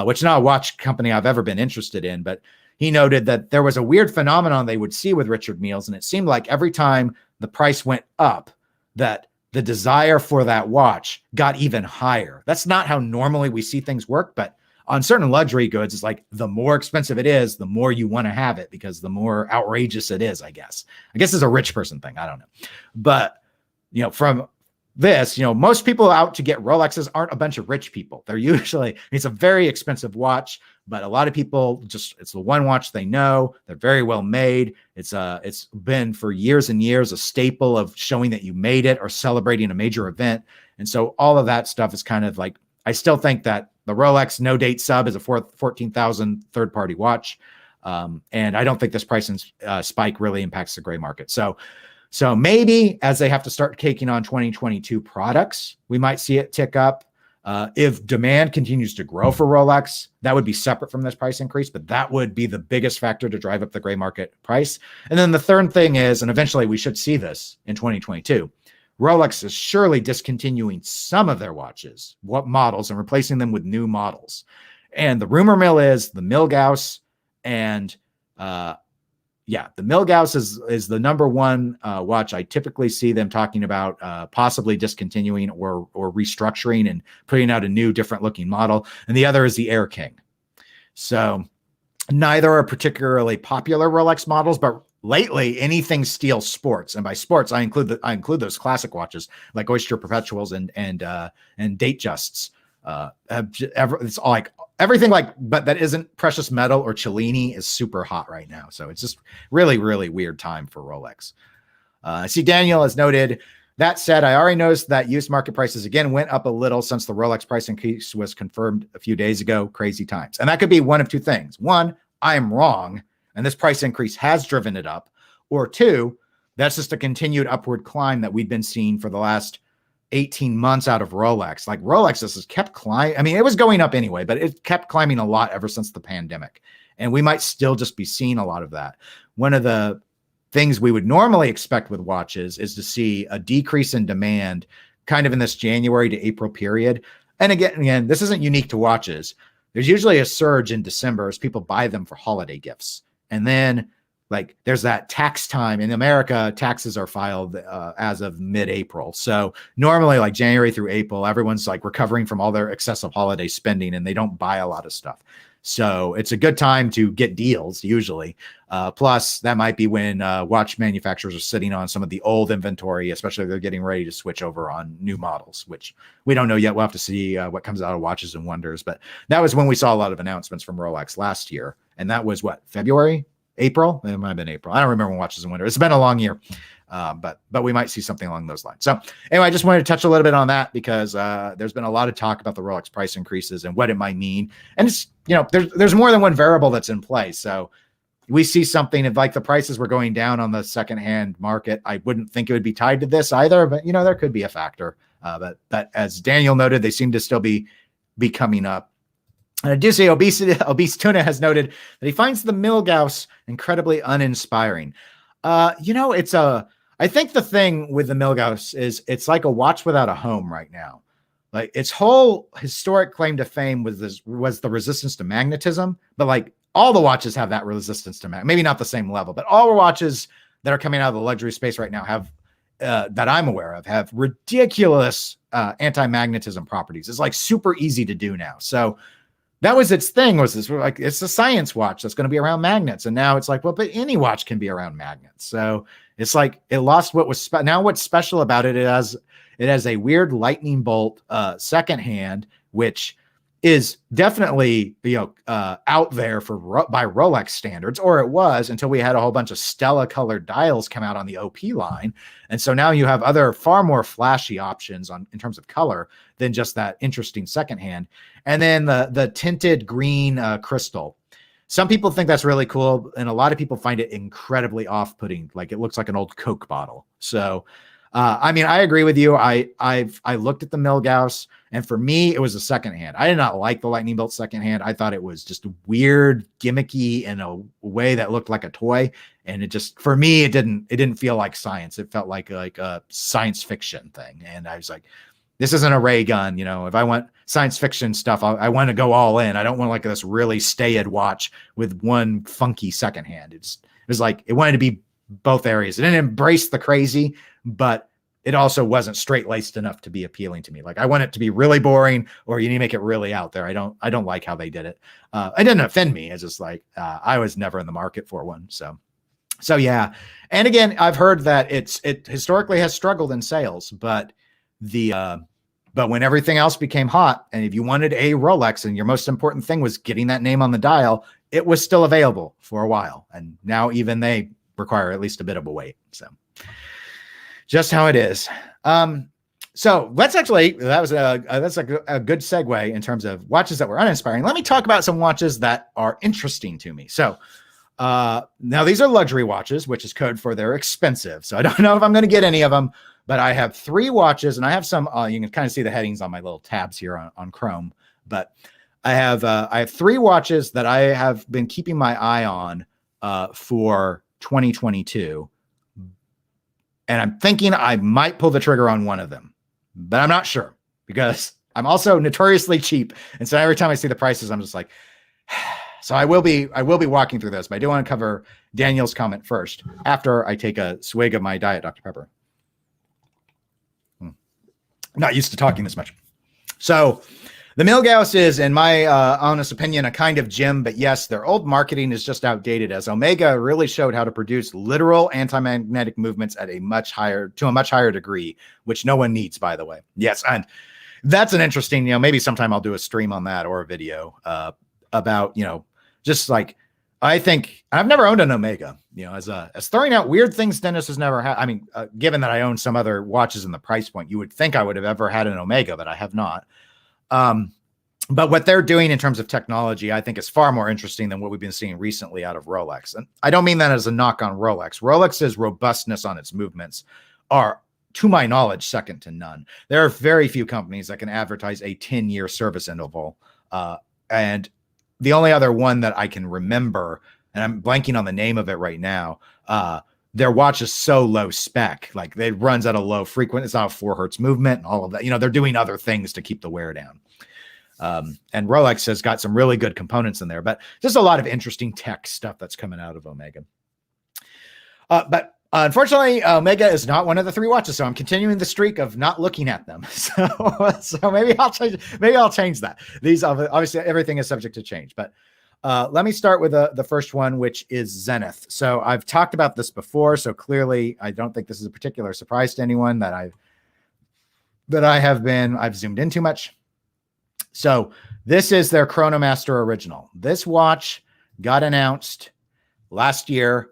which is not a watch company I've ever been interested in, but he noted that there was a weird phenomenon they would see with Richard Mille's, and it seemed like every time the price went up, that the desire for that watch got even higher. That's not how normally we see things work, but on certain luxury goods, it's like the more expensive it is, the more you want to have it, because the more outrageous it is, I guess. It's a rich person thing. I don't know. But, from this, most people out to get Rolexes aren't a bunch of rich people. They're usually, it's a very expensive watch, but a lot of people it's the one watch they know. They're very well made. It's been for years and years a staple of showing that you made it or celebrating a major event. And so all of that stuff is kind of like, I still think that the Rolex no date sub is a 14,000 third-party watch. And I don't think this price spike really impacts the gray market. So maybe as they have to start taking on 2022 products, we might see it tick up. If demand continues to grow for Rolex, that would be separate from this price increase, but that would be the biggest factor to drive up the gray market price. And then the third thing is, and eventually we should see this in 2022, Rolex is surely discontinuing some of their watches, what models, and replacing them with new models. And the rumor mill is the Milgauss and the Milgauss is the number one watch I typically see them talking about possibly discontinuing or restructuring and putting out a new, different looking model. And the other is the Air King. So neither are particularly popular Rolex models, but lately anything steel sports, and by sports I include those classic watches like Oyster Perpetuals and Datejusts. It's all like everything but that isn't precious metal or Cellini is super hot right now. So it's just really, really weird time for Rolex. I see Daniel has noted, that said, I already noticed that used market prices again went up a little since the Rolex price increase was confirmed a few days ago. Crazy times. And that could be one of two things. One, I am wrong, and this price increase has driven it up. Or two, that's just a continued upward climb that we've been seeing for the last 18 months out of Rolex. Like Rolex has kept climbing. I mean, it was going up anyway, but it kept climbing a lot ever since the pandemic. And we might still just be seeing a lot of that. One of the things we would normally expect with watches is to see a decrease in demand kind of in this January to April period. And again, this isn't unique to watches. There's usually a surge in December as people buy them for holiday gifts. And then like there's that tax time in America. Taxes are filed as of mid-April. So normally like January through April, everyone's like recovering from all their excessive holiday spending and they don't buy a lot of stuff. So it's a good time to get deals usually. Plus that might be when watch manufacturers are sitting on some of the old inventory, especially if they're getting ready to switch over on new models, which we don't know yet. We'll have to see what comes out of Watches and Wonders. But that was when we saw a lot of announcements from Rolex last year. And that was what, February? April? It might have been April. I don't remember when Watches and Wonders. It's been a long year, but we might see something along those lines. So anyway, I just wanted to touch a little bit on that because there's been a lot of talk about the Rolex price increases and what it might mean. And it's, there's more than one variable that's in play. So we see something if like the prices were going down on the secondhand market. I wouldn't think it would be tied to this either, but there could be a factor. But as Daniel noted, they seem to still be coming up. And I do say Obese Tuna has noted that he finds the Milgauss incredibly uninspiring. I think the thing with the Milgauss is it's like a watch without a home right now. Like its whole historic claim to fame was the resistance to magnetism, but like all the watches have that resistance to maybe not the same level, but all the watches that are coming out of the luxury space right now have that I'm aware of have ridiculous anti-magnetism properties. It's like super easy to do now. So that was its thing, was this like it's a science watch that's going to be around magnets, and now it's like, well, but any watch can be around magnets. So it's like it lost what was now what's special about it. It has a weird lightning bolt secondhand, which is definitely out there by Rolex standards, or it was until we had a whole bunch of Stella colored dials come out on the OP line, and so now you have other far more flashy options in terms of color than just that interesting secondhand. And then the tinted green crystal. Some people think that's really cool, and a lot of people find it incredibly off-putting. Like it looks like an old Coke bottle. So, I mean, I agree with you. I looked at the Milgauss, and for me, it was a secondhand. I did not like the lightning bolt secondhand. I thought it was just weird, gimmicky in a way that looked like a toy, and it just for me, it didn't feel like science. It felt like a science fiction thing, and I was like, this isn't a ray gun. If I want science fiction stuff, I want to go all in. I don't want like this really staid watch with one funky secondhand. It was like, it wanted to be both areas. It didn't embrace the crazy, but it also wasn't straight laced enough to be appealing to me. Like I want it to be really boring, or you need to make it really out there. I don't like how they did it. It didn't offend me. It's just like, I was never in the market for one. So yeah. And again, I've heard that it historically has struggled in sales, but but when everything else became hot, and if you wanted a Rolex and your most important thing was getting that name on the dial, it was still available for a while. And now even they require at least a bit of a wait. So just how it is. So let's that's a good segue in terms of watches that were uninspiring. Let me talk about some watches that are interesting to me. So now these are luxury watches, which is code for they're expensive. So I don't know if I'm going to get any of them, but I have 3 watches, and I have some, you can kind of see the headings on my little tabs here on Chrome, but I have 3 watches that I have been keeping my eye on for 2022. And I'm thinking I might pull the trigger on one of them, but I'm not sure because I'm also notoriously cheap. And so every time I see the prices, I'm just like, so I will be walking through this, but I do want to cover Daniel's comment first after I take a swig of my Diet Dr. Pepper. Not used to talking this much. So the Milgauss is, in my honest opinion, a kind of gem, but yes, their old marketing is just outdated, as Omega really showed how to produce literal anti-magnetic movements at a much higher degree, which no one needs, by the way. Yes, and that's an interesting, maybe sometime I'll do a stream on that or a video about, just like, I think I've never owned an Omega, as throwing out weird things Dennis has never had. I mean, given that I own some other watches in the price point, you would think I would have ever had an Omega, but I have not. But what they're doing in terms of technology, I think is far more interesting than what we've been seeing recently out of Rolex. And I don't mean that as a knock on Rolex. Rolex's robustness on its movements are, to my knowledge, second to none. There are very few companies that can advertise a 10-year service interval. And the only other one that I can remember, and I'm blanking on the name of it right now, their watch is so low spec, like it runs at a low frequency. It's not a 4 hertz movement and all of that. They're doing other things to keep the wear down. And Rolex has got some really good components in there, but just a lot of interesting tech stuff that's coming out of Omega. But unfortunately, Omega is not one of the 3 watches, so I'm continuing the streak of not looking at them. So maybe I'll change that. These obviously everything is subject to change, but let me start with the first one, which is Zenith. So I've talked about this before, so clearly I don't think this is a particular surprise to anyone that I've zoomed in too much. So this is their Chronomaster original. This watch got announced last year,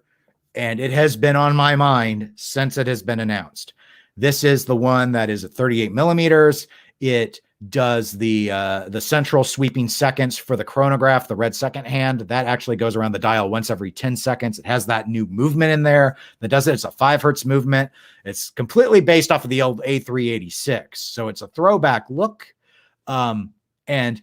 and it has been on my mind since it has been announced. This is the one that is at 38 millimeters. It does the central sweeping seconds for the chronograph, the red second hand. That actually goes around the dial once every 10 seconds. It has that new movement in there that does it. It's a 5 hertz movement. It's completely based off of the old A386. So it's a throwback look. And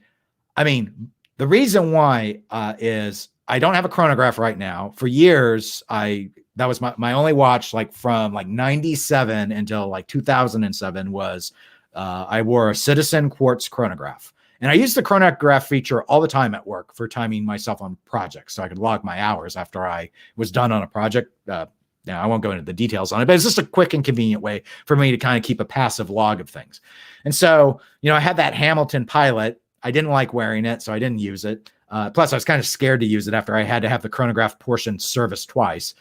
I mean, the reason why is I don't have a chronograph right now. For years, that was my only watch, like from like 97 until like 2007 was I wore a Citizen Quartz chronograph. And I used the chronograph feature all the time at work for timing myself on projects, so I could log my hours after I was done on a project. Now, I won't go into the details on it, but it's just a quick and convenient way for me to kind of keep a passive log of things. And so, I had that Hamilton Pilot. I didn't like wearing it, so I didn't use it. Plus, I was kind of scared to use it after I had to have the chronograph portion serviced twice.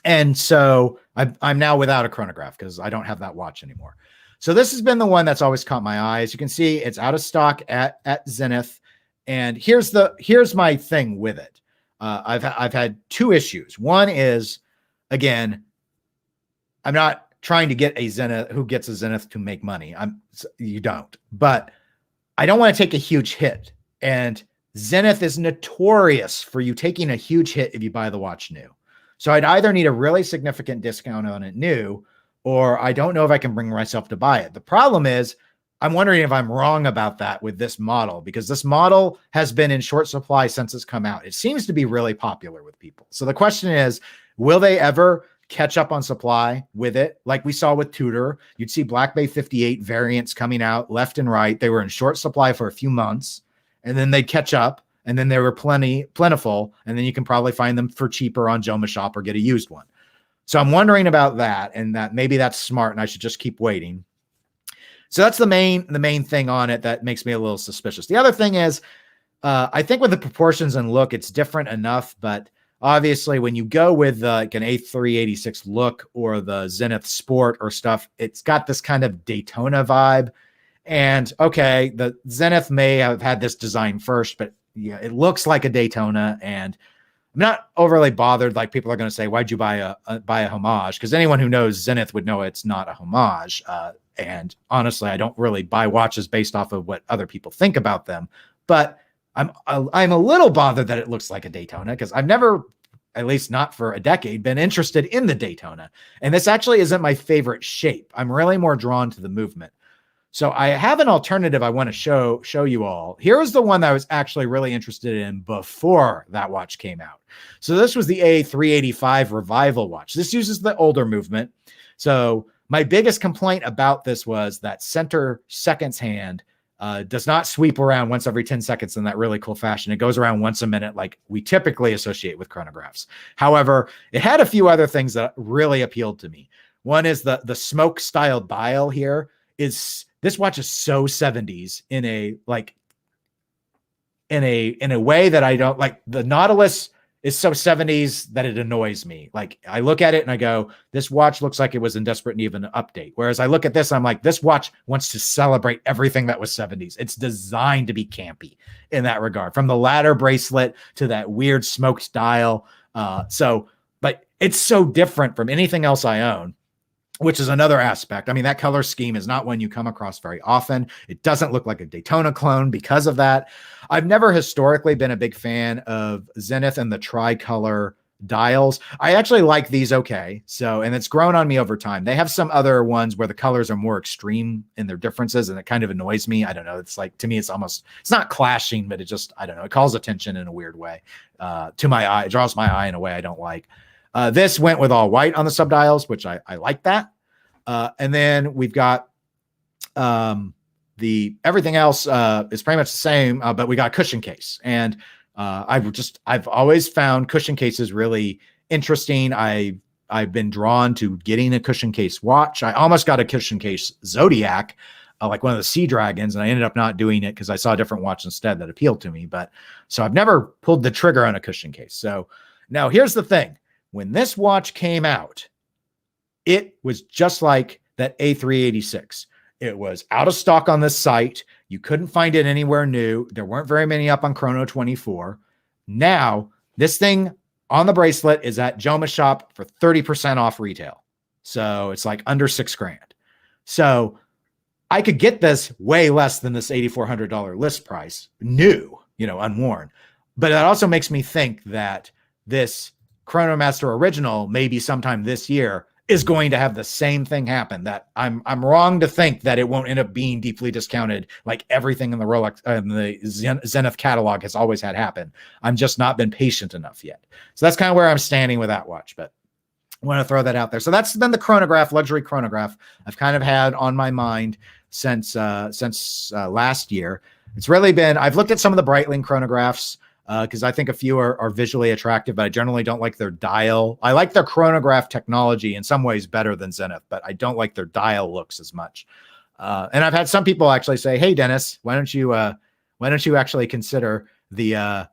And so I'm now without a chronograph because I don't have that watch anymore. So this has been the one that's always caught my eye. As you can see, it's out of stock at Zenith. And here's my thing with it. I've had 2 issues. One is, again, I'm not trying to get a Zenith who gets a Zenith to make money. You don't, but I don't want to take a huge hit. And Zenith is notorious for you taking a huge hit if you buy the watch new. So I'd either need a really significant discount on it new, or I don't know if I can bring myself to buy it. The problem is I'm wondering if I'm wrong about that with this model, because this model has been in short supply since it's come out. It seems to be really popular with people. So the question is, will they ever catch up on supply with it? Like we saw with Tudor, you'd see Black Bay 58 variants coming out left and right. They were in short supply for a few months, and then they'd catch up, and then they were plentiful, and then you can probably find them for cheaper on Joma Shop or get a used one. So I'm wondering about that, and that maybe that's smart and I should just keep waiting. So that's the main thing on it that makes me a little suspicious. The other thing is, I think with the proportions and look, it's different enough, but obviously when you go with like an A386 look or the Zenith Sport or stuff, it's got this kind of Daytona vibe. And okay, the Zenith may have had this design first, but yeah, it looks like a Daytona, and I'm not overly bothered. Like people are going to say, why'd you buy a homage? Because anyone who knows Zenith would know it's not a homage. And honestly, I don't really buy watches based off of what other people think about them. But I'm a little bothered that it looks like a Daytona, because I've never, at least not for a decade, been interested in the Daytona. And this actually isn't my favorite shape. I'm really more drawn to the movement. So I have an alternative I want to show you all. Here is the one that I was actually really interested in before that watch came out. So this was the A385 Revival watch. This uses the older movement. So my biggest complaint about this was that center seconds hand does not sweep around once every 10 seconds in that really cool fashion. It goes around once a minute like we typically associate with chronographs. However, it had a few other things that really appealed to me. One is the smoke style dial here. This watch is so 70s in a way that I don't like. The Nautilus is so 70s that it annoys me. Like I look at it and I go, this watch looks like it was in desperate need of an update. Whereas I look at this, I'm like, this watch wants to celebrate everything that was 70s. It's designed to be campy in that regard, from the ladder bracelet to that weird smoked dial. But it's so different from anything else I own, which is another aspect. I mean, that color scheme is not one you come across very often. It doesn't look like a Daytona clone because of that. I've never historically been a big fan of Zenith and the tricolor dials. I actually like these okay. And it's grown on me over time. They have some other ones where the colors are more extreme in their differences, and it kind of annoys me. I don't know. It's like, to me, it's not clashing, but it just, I don't know. It calls attention in a weird way to my eye. It draws my eye in a way I don't like. This went with all white on the subdials, which I like that. And then we've got everything else is pretty much the same, but we got a cushion case. And I've always found cushion cases really interesting. I've been drawn to getting a cushion case watch. I almost got a cushion case Zodiac, like one of the Sea Dragons, and I ended up not doing it because I saw a different watch instead that appealed to me. So I've never pulled the trigger on a cushion case. So now here's the thing. When this watch came out, it was just like that A386. It was out of stock on this site. You couldn't find it anywhere new. There weren't very many up on Chrono 24. Now, this thing on the bracelet is at Joma Shop for 30% off retail. So it's like under $6,000. So I could get this way less than this $8,400 list price, new, unworn. But that also makes me think that this Chronomaster original, maybe sometime this year, is going to have the same thing happen. That I'm wrong to think that it won't end up being deeply discounted like everything in the Rolex and the Zenith catalog has always had happen. I'm just not been patient enough yet. So that's kind of where I'm standing with that watch, but I want to throw that out there. So that's been the chronograph, luxury chronograph I've kind of had on my mind since last year. It's really been, I've looked at some of the Breitling chronographs, because I think a few are visually attractive, but I generally don't like their dial. I like their chronograph technology in some ways better than Zenith, but I don't like their dial looks as much. And I've had some people actually say, "Hey, Dennis, why don't you actually consider the Omega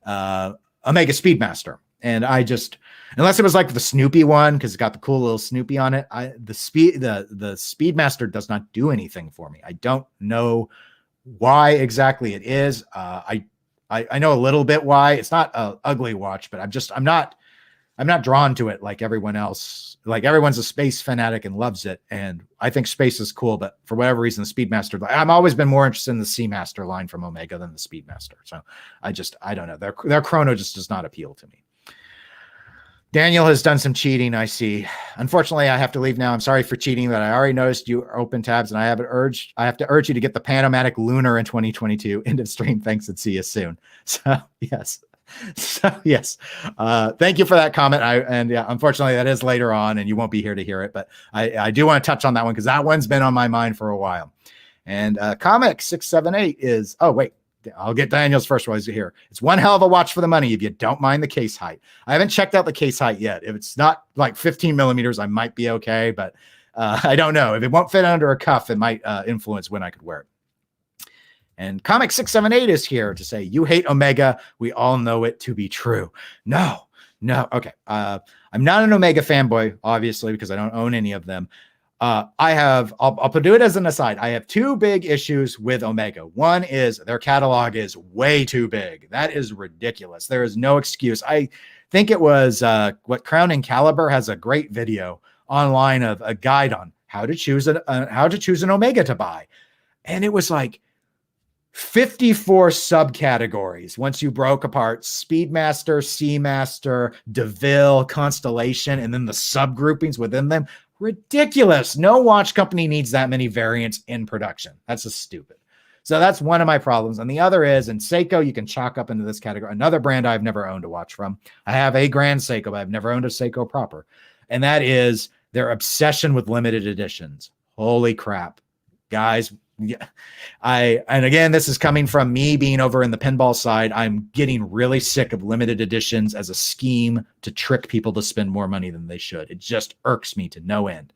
Speedmaster?" And I just, unless it was like the Snoopy one, because it's got the cool little Snoopy on it, the Speedmaster does not do anything for me. I don't know why exactly it is. I know a little bit why. It's not an ugly watch, but I'm not drawn to it like everyone else. Like everyone's a space fanatic and loves it. And I think space is cool, but for whatever reason, the Speedmaster, I've always been more interested in the Seamaster line from Omega than the Speedmaster. So I don't know. Their chrono just does not appeal to me. Daniel has done some cheating, I see. Unfortunately, I have to leave now. I'm sorry for cheating, but I already noticed you open tabs, and I have to urge you to get the Panomanic Lunar in 2022. End of stream. Thanks, and see you soon. So yes. Thank you for that comment. Unfortunately, that is later on, and you won't be here to hear it. But I do want to touch on that one because that one's been on my mind for a while. And Comic 678 is. Oh wait. I'll get Daniel's first one here. It's one hell of a watch for the money if you don't mind the case height. I haven't checked out the case height yet. If it's not like 15 millimeters, I might be okay, but I don't know. If it won't fit under a cuff, it might influence when I could wear it. And Comic 678 is here to say, you hate Omega. We all know it to be true. No. Okay. I'm not an Omega fanboy, obviously, because I don't own any of them. I'll do it as an aside. I have two big issues with Omega. One is their catalog is way too big. That is ridiculous. There is no excuse. I think it was Crown and Caliber has a great video online of a guide on how to choose an Omega to buy. And it was like 54 subcategories once you broke apart Speedmaster, Seamaster, DeVille, Constellation, and then the subgroupings within them. ridiculous. No watch company needs that many variants in production. That's just stupid. So that's one of my problems. And the other is, and Seiko, you can chalk up into this category. Another brand I've never owned a watch from. I have a Grand Seiko, but I've never owned a Seiko proper. And that is their obsession with limited editions. Holy crap, guys. Yeah. And again, this is coming from me being over in the pinball side. I'm getting really sick of limited editions as a scheme to trick people to spend more money than they should. It just irks me to no end.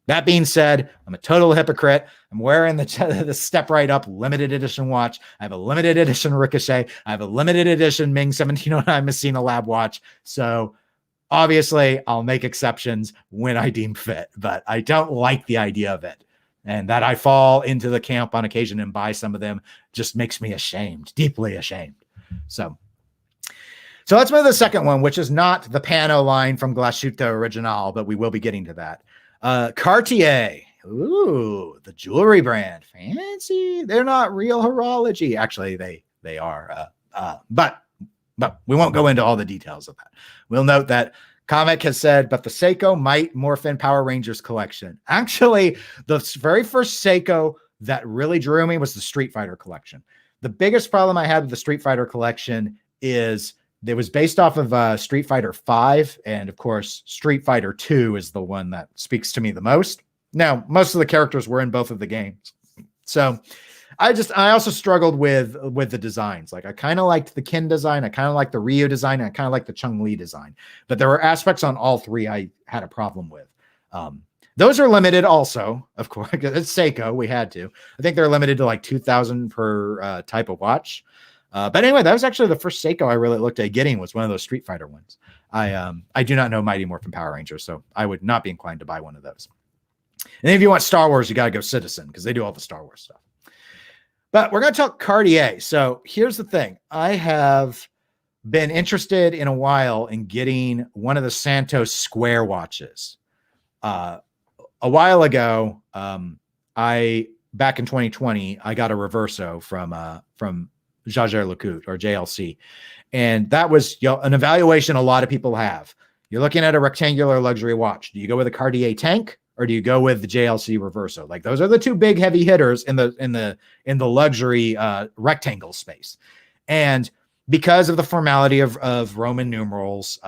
That being said, I'm a total hypocrite. I'm wearing the Step Right Up limited edition watch. I have a limited edition Ricochet. I have a limited edition Ming 1709 Messina Lab watch. So obviously, I'll make exceptions when I deem fit, but I don't like the idea of it. And that I fall into the camp on occasion and buy some of them just makes me ashamed, deeply ashamed. So let's move to the second one, which is not the Pano line from Glashütte Original, but we will be getting to that. Cartier. Ooh, the jewelry brand. Fancy. They're not real horology. Actually, they are. But we won't go into all the details of that. We'll note that Comic has said, but the Seiko might morph in Power Rangers collection. Actually, the very first Seiko that really drew me was the Street Fighter collection. The biggest problem I had with the Street Fighter collection is it was based off of Street Fighter 5. And of course, Street Fighter 2 is the one that speaks to me the most. Now, most of the characters were in both of the games. So I also struggled with the designs. Like I kind of liked the Kin design. I kind of liked the Ryu design. And I kind of liked the Chun-Li design, but there were aspects on all three I had a problem with. Those are limited also, of course. It's Seiko. We had to. I think they're limited to like 2,000 per type of watch. But anyway, that was actually the first Seiko I really looked at getting, was one of those Street Fighter ones. I do not know Mighty Morphin Power Rangers, so I would not be inclined to buy one of those. And if you want Star Wars, you got to go Citizen because they do all the Star Wars stuff. But we're going to talk Cartier. So here's the thing. I have been interested in a while in getting one of the Santos Square watches. A while ago, back in 2020, I got a Reverso from Jaeger-LeCoultre or JLC. And that was an evaluation a lot of people have. You're looking at a rectangular luxury watch. Do you go with a Cartier tank or do you go with the JLC Reverso? Like those are the two big heavy hitters in the luxury rectangle space. And because of the formality of Roman numerals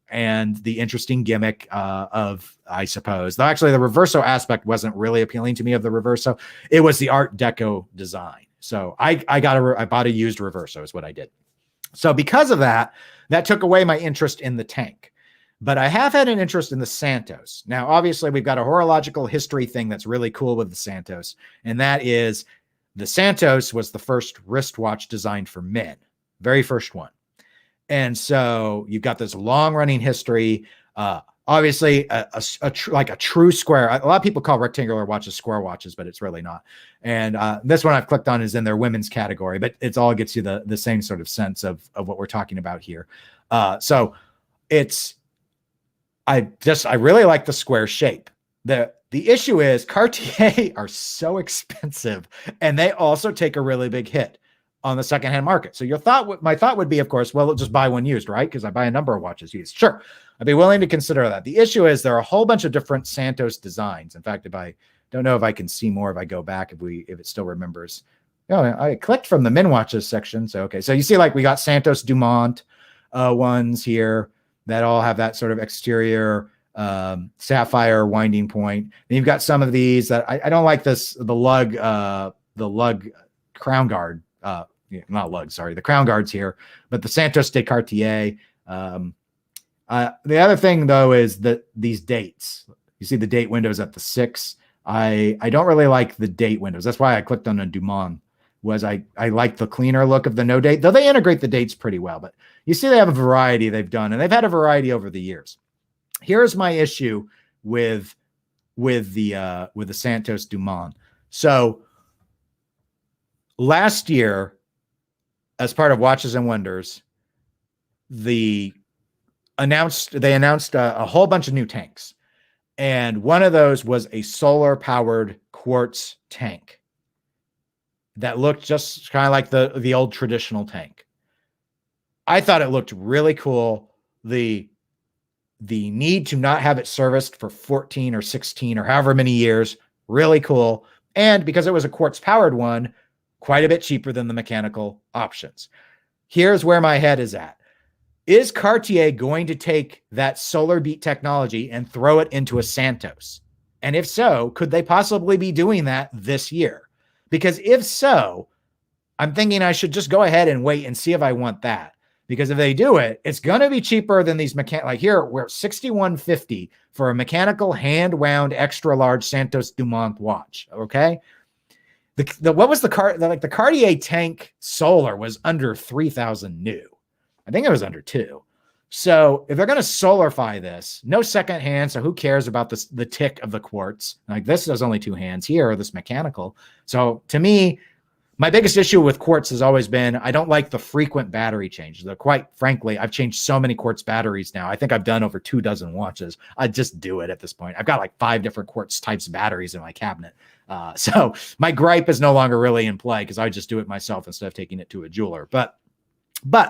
and the interesting gimmick of, I suppose, though actually the Reverso aspect wasn't really appealing to me of the Reverso. It was the Art Deco design. So I bought a used Reverso is what I did. So because of that took away my interest in the tank. But I have had an interest in the Santos. Now, obviously, we've got a horological history thing that's really cool with the Santos. And that is the Santos was the first wristwatch designed for men. Very first one. And so you've got this long running history. Obviously, like a true square. A lot of people call rectangular watches square watches, but it's really not. And this one I've clicked on is in their women's category, but it all gets you the same sort of sense of what we're talking about here. So I really like the square shape. The issue is Cartier are so expensive, and they also take a really big hit on the secondhand market. So my thought would be, of course, well, just buy one used, right? Because I buy a number of watches used. Sure, I'd be willing to consider that. The issue is there are a whole bunch of different Santos designs. In fact, if I don't know if I can see more, if I go back, if it still remembers. I clicked from the men watches section. So, okay. So you see, like we got Santos Dumont ones here that all have that sort of exterior sapphire winding point. Then you've got some of these that I don't like the lug crown guard, not lug, sorry, the crown guards here, but the Santos de Cartier. The other thing though is that these dates, you see the date windows at the 6. I don't really like the date windows. That's why I clicked on a Dumont. I like the cleaner look of the no date, though they integrate the dates pretty well. But you see, they have a variety they've done, and they've had a variety over the years. Here's my issue with the Santos Dumont. So last year, as part of Watches and Wonders, they announced a whole bunch of new tanks, and one of those was a solar-powered quartz tank that looked just kind of like the old traditional tank. I thought it looked really cool. The the need to not have it serviced for 14 or 16 or however many years, really cool. And because it was a quartz powered one, quite a bit cheaper than the mechanical options. Here's where my head is at. Is Cartier going to take that solar beat technology and throw it into a Santos? And if so, could they possibly be doing that this year? Because if so, I'm thinking I should just go ahead and wait and see if I want that. Because if they do it, it's going to be cheaper than these like here, we're $6,150 for a mechanical hand wound extra large Santos Dumont watch. Okay. What was the Cartier tank solar was under 3,000 new. I think it was under 2. So if they're going to solarify this, no second hand. So who cares about this, the tick of the quartz? Like this does only 2 hands here, or this mechanical. So to me, my biggest issue with quartz has always been, I don't like the frequent battery changes. Quite frankly, I've changed so many quartz batteries now. I think I've done over 24 watches. I just do it at this point. I've got like 5 different quartz types of batteries in my cabinet. So my gripe is no longer really in play because I just do it myself instead of taking it to a jeweler. But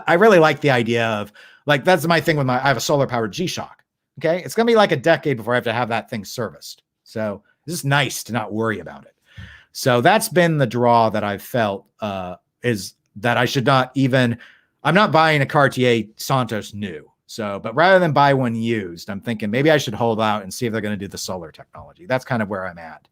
I really like the idea of, like, that's my thing with I have a solar powered G-Shock. Okay. It's going to be like a decade before I have to have that thing serviced. So it's just nice to not worry about it. So that's been the draw that I've felt, is that I should not even, I'm not buying a Cartier Santos new. So, but rather than buy one used, I'm thinking maybe I should hold out and see if they're going to do the solar technology. That's kind of where I'm at.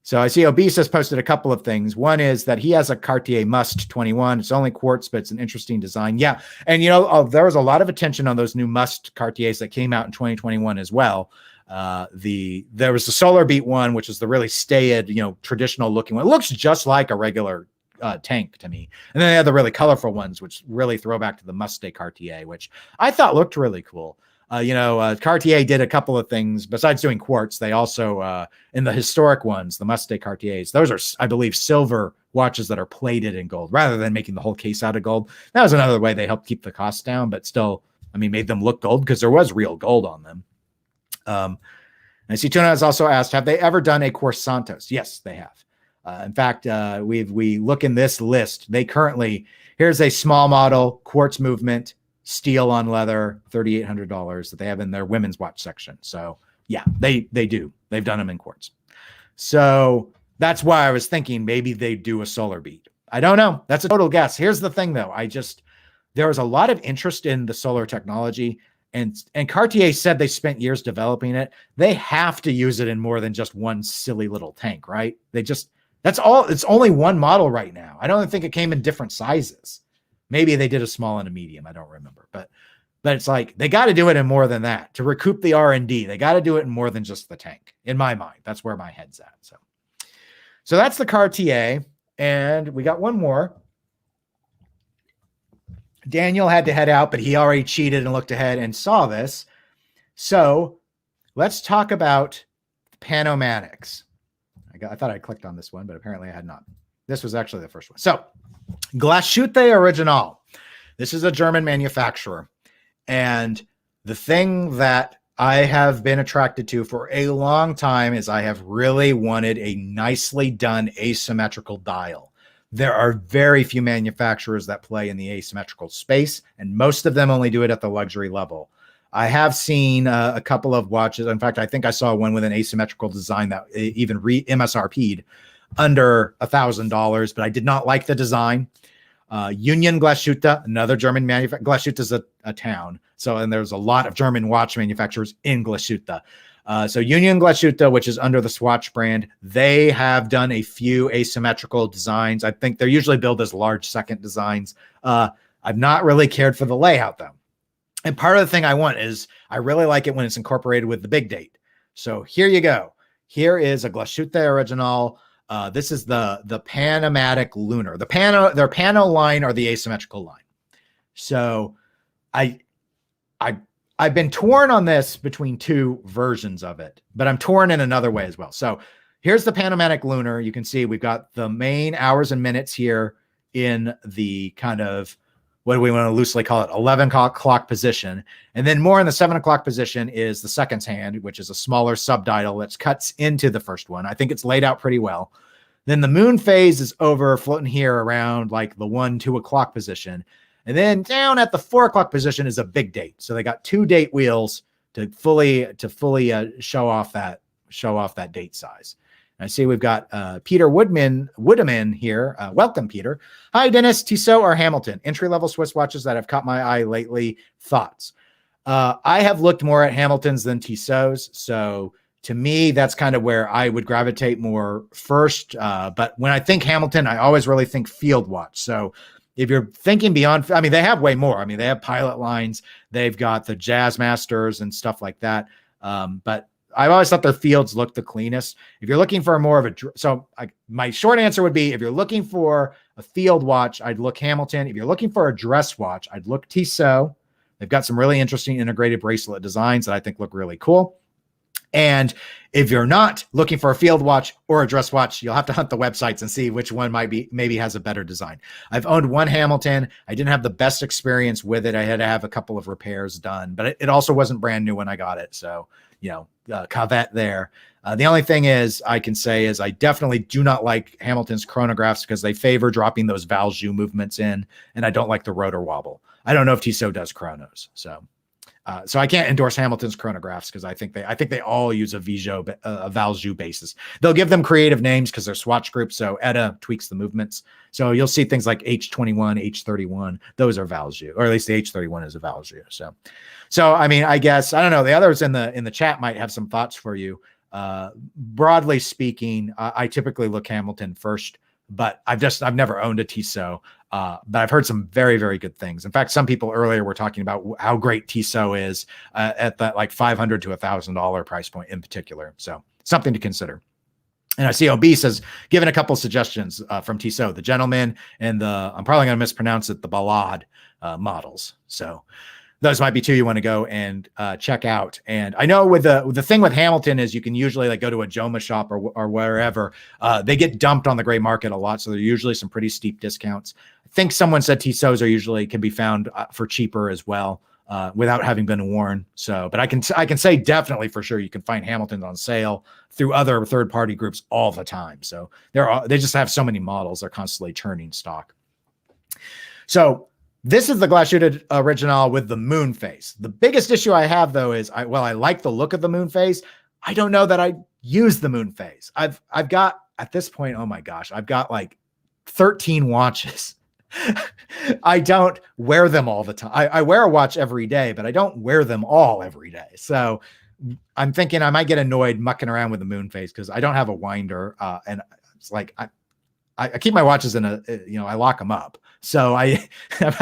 So I see Obese has posted a couple of things. One is that he has a Cartier Must 21. It's only quartz, but it's an interesting design. Yeah. And, there was a lot of attention on those new Must Cartiers that came out in 2021 as well. There was the Solar Beat one, which is the really staid, traditional looking one. It looks just like a regular tank to me. And then they had the really colorful ones, which really throw back to the Must Cartier, which I thought looked really cool. Cartier did a couple of things besides doing quartz. They also, in the historic ones, the Must Cartiers, those are, I believe, silver watches that are plated in gold rather than making the whole case out of gold. That was another way they helped keep the costs down, but still, made them look gold because there was real gold on them. I see Tuna has also asked, have they ever done a Quartz Santos? Yes, they have. In fact, we look in this list. They currently, here's a small model quartz movement, steel on leather, $3,800 that they have in their women's watch section. So yeah, they do. They've done them in quartz. So that's why I was thinking maybe they do a solar beat. I don't know. That's a total guess. Here's the thing though. There was a lot of interest in the solar technology, and Cartier said they spent years developing it. They have to use it in more than just one silly little tank, right? That's all. It's only one model right now. I don't think it came in different sizes. Maybe they did a small and a medium. I don't remember, but it's like, they got to do it in more than that to recoup the R&D. They got to do it in more than just the tank. In my mind, that's where my head's at. So that's the Cartier. And we got one more. Daniel had to head out, but he already cheated and looked ahead and saw this. So let's talk about Panomanics. I thought I clicked on this one, but apparently I had not. This was actually the first one. So Glashütte Original. This is a German manufacturer. And the thing that I have been attracted to for a long time is I have really wanted a nicely done asymmetrical dial. There are very few manufacturers that play in the asymmetrical space, and most of them only do it at the luxury level. I have seen a couple of watches. In fact, I think I saw one with an asymmetrical design that even MSRP'd under $1,000, but I did not like the design. Union Glashütte, another German manufacturer. Glashütte is a town. And there's a lot of German watch manufacturers in Glashütte. So Union Glashütte, which is under the Swatch brand, they have done a few asymmetrical designs. I think they're usually billed as large second designs. I've not really cared for the layout though. And part of the thing I want is I really like it when it's incorporated with the big date. So here you go. Here is a Glashütte Original. This is the Panomatic Lunar. Their Pano line or the asymmetrical line. So I've been torn on this between two versions of it, but I'm torn in another way as well. So here's the Panomatic Lunar. You can see we've got the main hours and minutes here in the kind of, what do we want to loosely call it, 11 o'clock position. And then more in the 7 o'clock position is the seconds hand, which is a smaller subdial that cuts into the first one. I think it's laid out pretty well. Then the moon phase is over floating here around like the 1, 2 o'clock position. And then down at the 4 o'clock position is a big date. So they got 2 date wheels to fully show off that date size. I see we've got Peter Woodman here. Welcome, Peter. Hi, Dennis. Tissot or Hamilton? Entry-level Swiss watches that have caught my eye lately. Thoughts? I have looked more at Hamiltons than Tissots. So to me, that's kind of where I would gravitate more first. But when I think Hamilton, I always really think field watch. So if you're thinking beyond, I mean, they have way more. I mean, they have pilot lines. They've got the Jazz Masters and stuff like that. But I've always thought their fields look the cleanest. If you're looking for more of a, my short answer would be, if you're looking for a field watch, I'd look Hamilton. If you're looking for a dress watch, I'd look Tissot. They've got some really interesting integrated bracelet designs that I think look really cool. And if you're not looking for a field watch or a dress watch, you'll have to hunt the websites and see which one maybe has a better design. I've owned one Hamilton. I didn't have the best experience with it. I had to have a couple of repairs done, but it also wasn't brand new when I got it. So, caveat there. The only thing I can say is I definitely do not like Hamilton's chronographs because they favor dropping those Valjoux movements in, and I don't like the rotor wobble. I don't know if Tissot does chronos. So I can't endorse Hamilton's chronographs because I think they all use a Valjoux basis. They'll give them creative names because they're swatch groups. So ETA tweaks the movements. So you'll see things like H21, H31. Those are Valjoux, or at least the H31 is a Valjoux. So I mean, I guess I don't know. The others in the chat might have some thoughts for you. Broadly speaking, I typically look Hamilton first, but I've never owned a Tissot. But I've heard some very, very good things. In fact, some people earlier were talking about how great Tissot is at that like $500 to $1,000 price point in particular. So something to consider. And I see OB says, given a couple suggestions from Tissot, the Gentleman and I'm probably going to mispronounce it, the Ballade models. So those might be 2 you want to go and check out. And I know with the thing with Hamilton is you can usually like go to a Joma shop or wherever. They get dumped on the gray market a lot. So there are usually some pretty steep discounts. I think someone said Tissots can be found for cheaper as well without having been worn. So, but I can say definitely for sure you can find Hamiltons on sale through other third-party groups all the time. So they just have so many models. They're constantly churning stock. So this is the Glashütte original with the moon face. The biggest issue I have though is I like the look of the moon face. I don't know that I use the moon face. I've got at this point, oh my gosh, I've got like 13 watches. I don't wear them all the time. I wear a watch every day, but I don't wear them all every day. So I'm thinking I might get annoyed mucking around with the moon face because I don't have a winder. And it's like, I keep my watches in I lock them up. So I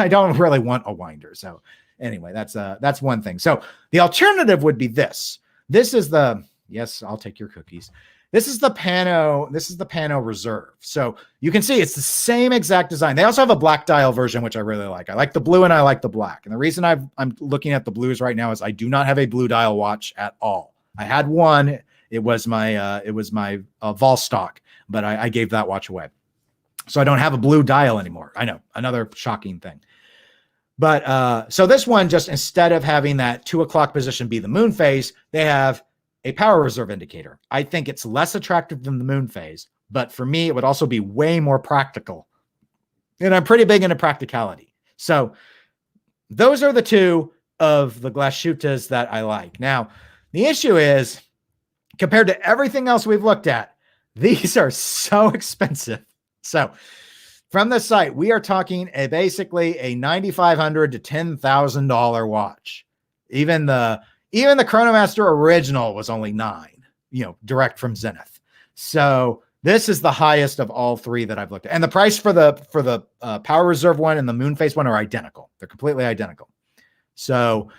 don't really want a winder. So anyway, that's one thing. So the alternative would be this. This is yes, I'll take your cookies. This is the Pano Reserve. So you can see it's the same exact design. They also have a black dial version, which I really like. I like the blue and I like the black. And the reason I'm looking at the blues right now is I do not have a blue dial watch at all. I had one. It was my Vol stock, but I gave that watch away. So I don't have a blue dial anymore. I know, another shocking thing. But so this one, just instead of having that 2 o'clock position be the moon phase, they have a power reserve indicator. I think it's less attractive than the moon phase, but for me, it would also be way more practical. And I'm pretty big into practicality. So those are the 2 of the Glashüttes that I like. Now, the issue is, compared to everything else we've looked at, these are so expensive. So from the site, we are talking basically a $9,500 to $10,000 watch. Even the Chronomaster original was only $9,000, direct from Zenith. So this is the highest of all 3 that I've looked at. And the price for the Power Reserve one and the Moon Face one are identical. They're completely identical. So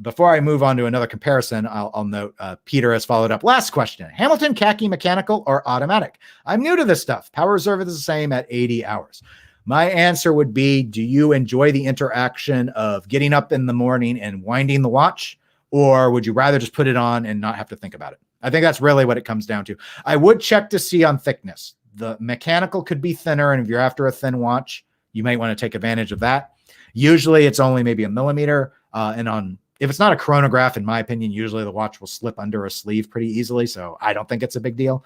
before I move on to another comparison, I'll note Peter has followed up. Last question: Hamilton Khaki mechanical or automatic? I'm new to this stuff. Power Reserve is the same at 80 hours. My answer would be, do you enjoy the interaction of getting up in the morning and winding the watch? Or would you rather just put it on and not have to think about it? I think that's really what it comes down to. I would check to see on thickness. The mechanical could be thinner, and if you're after a thin watch, you might want to take advantage of that. Usually it's only maybe a millimeter. If it's not a chronograph, in my opinion, usually the watch will slip under a sleeve pretty easily. So I don't think it's a big deal.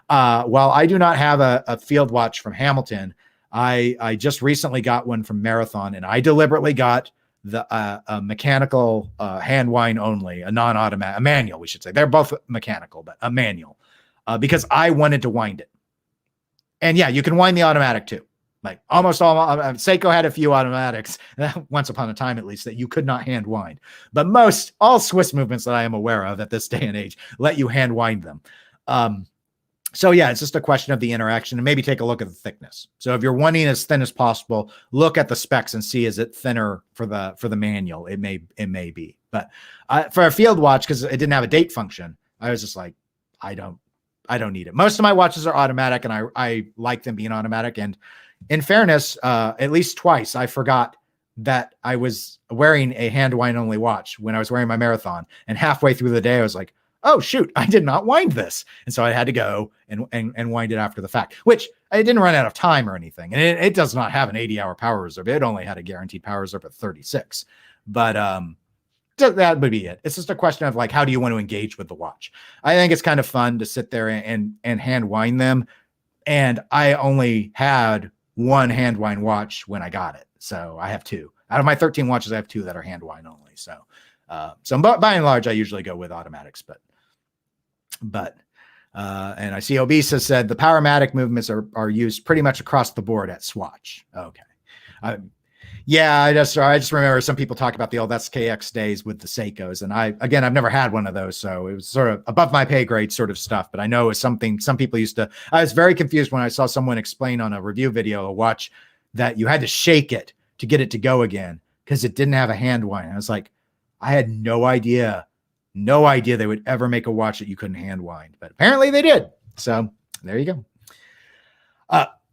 While I do not have a field watch from Hamilton, I just recently got one from Marathon, and I deliberately got the a mechanical hand wind only, a non-automatic, a manual, we should say. They're both mechanical, but a manual, because I wanted to wind it. And yeah, you can wind the automatic too. Like almost all, Seiko had a few automatics once upon a time, at least, that you could not hand wind. But all Swiss movements that I am aware of at this day and age let you hand wind them. So yeah, it's just a question of the interaction, and maybe take a look at the thickness. So if you're wanting as thin as possible, look at the specs and see, is it thinner for the manual? It may be, but for a field watch, because it didn't have a date function, I was just like, I don't need it. Most of my watches are automatic, and I like them being automatic. And in fairness, at least twice I forgot that I was wearing a hand wind only watch when I was wearing my Marathon, and halfway through the day I was like, oh shoot, I did not wind this. And so I had to go and wind it after the fact, which I didn't run out of time or anything. And it does not have an 80-hour power reserve. It only had a guaranteed power reserve at 36. But that would be it. It's just a question of like, how do you want to engage with the watch? I think it's kind of fun to sit there and hand wind them. And I only had one hand wind watch when I got it. So I have two. Out of my 13 watches, I have two that are hand wind only. So by and large, I usually go with automatics, but and I see Obese has said the Powermatic movements are used pretty much across the board at Swatch. Okay. Yeah, I just remember some people talk about the old SKX days with the Seikos, and I've never had one of those, so it was sort of above my pay grade sort of stuff, but I know it's something some people used to. I was very confused when I saw someone explain on a review video a watch that you had to shake it to get it to go again because it didn't have a hand wind. I was like, I had no idea they would ever make a watch that you couldn't hand wind, but apparently they did. So there you go.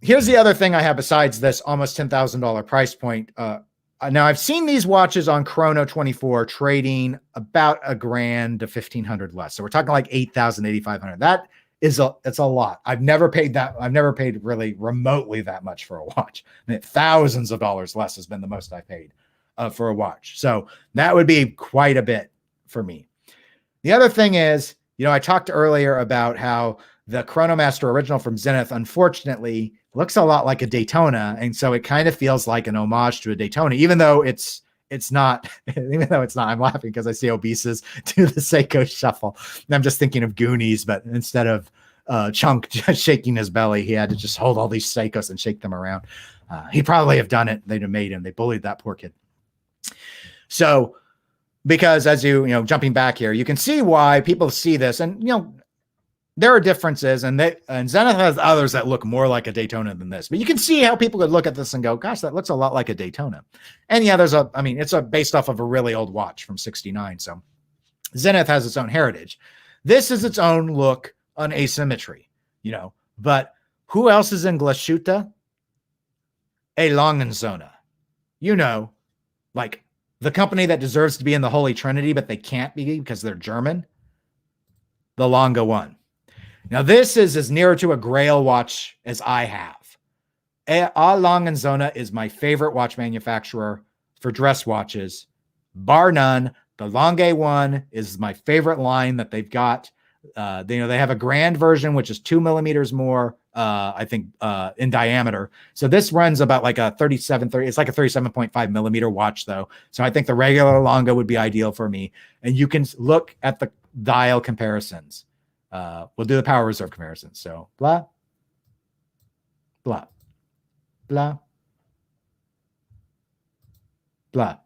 Here's the other thing I have besides this almost $10,000 price point. Now I've seen these watches on Chrono 24 trading about $1,000 to $1,500 less. So we're talking like $8,000, $8,500. That is it's a lot. I've never paid that. I've never paid really remotely that much for a watch. I mean, thousands of dollars less has been the most I paid for a watch. So that would be quite a bit for me. The other thing is, I talked earlier about how the Chronomaster original from Zenith, unfortunately, looks a lot like a Daytona. And so it kind of feels like an homage to a Daytona, even though it's not, I'm laughing because I see Obese's do the Seiko shuffle. And I'm just thinking of Goonies, but instead of Chunk just shaking his belly, he had to just hold all these Seikos and shake them around. He'd probably have done it. They'd have made him. They bullied that poor kid. So, because as jumping back here, you can see why people see this, and there are differences, and Zenith has others that look more like a Daytona than this, but you can see how people could look at this and go, gosh, that looks a lot like a Daytona. And yeah, it's based off of a really old watch from 69. So Zenith has its own heritage. This is its own look on asymmetry, but who else is in Glashütte? A Langenzona, like the company that deserves to be in the Holy Trinity, but they can't be because they're German. The Longa one. Now, this is as near to a Grail watch as I have. A Langenzona is my favorite watch manufacturer for dress watches, bar none. The Lange one is my favorite line that they've got. They have a grand version, which is 2 millimeters more, I think, in diameter. So this runs about like a 37.30. It's like a 37.5 millimeter watch, though. So I think the regular Longa would be ideal for me. And you can look at the dial comparisons. We'll do the power reserve comparison. So blah, blah, blah, blah.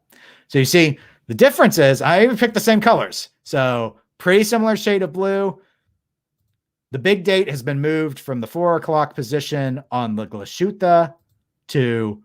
So you see the difference is I even picked the same colors. So pretty similar shade of blue. The big date has been moved from the 4 o'clock position on the Glashütte to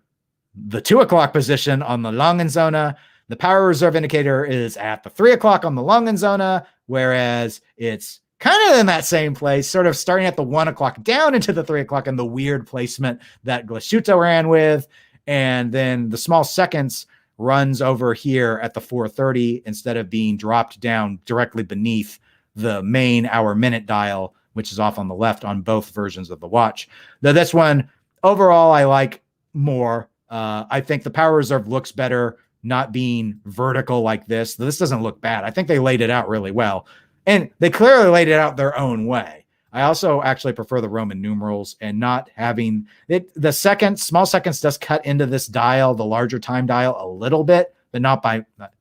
the 2 o'clock position on the Langenzona. The power reserve indicator is at the 3 o'clock on the Langenzona, whereas it's kind of in that same place, sort of starting at the 1 o'clock down into the 3 o'clock and the weird placement that Glashütte ran with. And then the small seconds runs over here at the 4:30 instead of being dropped down directly beneath the main hour-minute dial, which is off on the left on both versions of the watch. Now, this one, overall, I like more. I think the power reserve looks better not being vertical like this. This doesn't look bad. I think they laid it out really well. And they clearly laid it out their own way. I also actually prefer the Roman numerals and not having it. The small seconds does cut into this dial, the larger time dial, a little bit, but not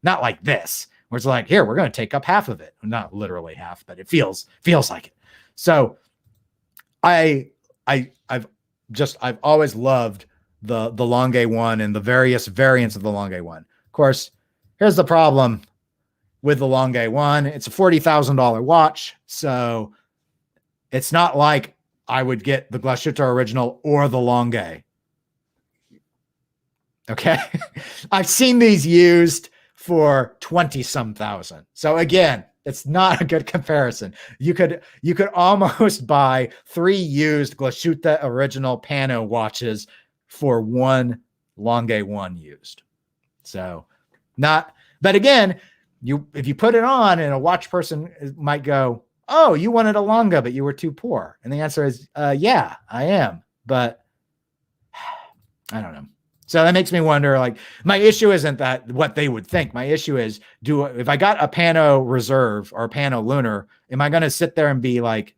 like this, where it's like, here, we're going to take up half of it. Not literally half, but it feels like it. So I've always loved the Lange one and the various variants of the Lange one. Of course, here's the problem with the Lange one. It's a $40,000 watch. So it's not like I would get the Glashütte original or the Lange. Okay. I've seen these used for 20 some thousand. So again, it's not a good comparison. You could almost buy 3 used Glashütte original Pano watches for one Lange one used. So but again, if you put it on and a watch person might go, oh, you wanted a Lange, but you were too poor. And the answer is, yeah, I am. But I don't know. So that makes me wonder, like, my issue isn't that what they would think. My issue is, if I got a Pano Reserve or a Pano Lunar, am I going to sit there and be like,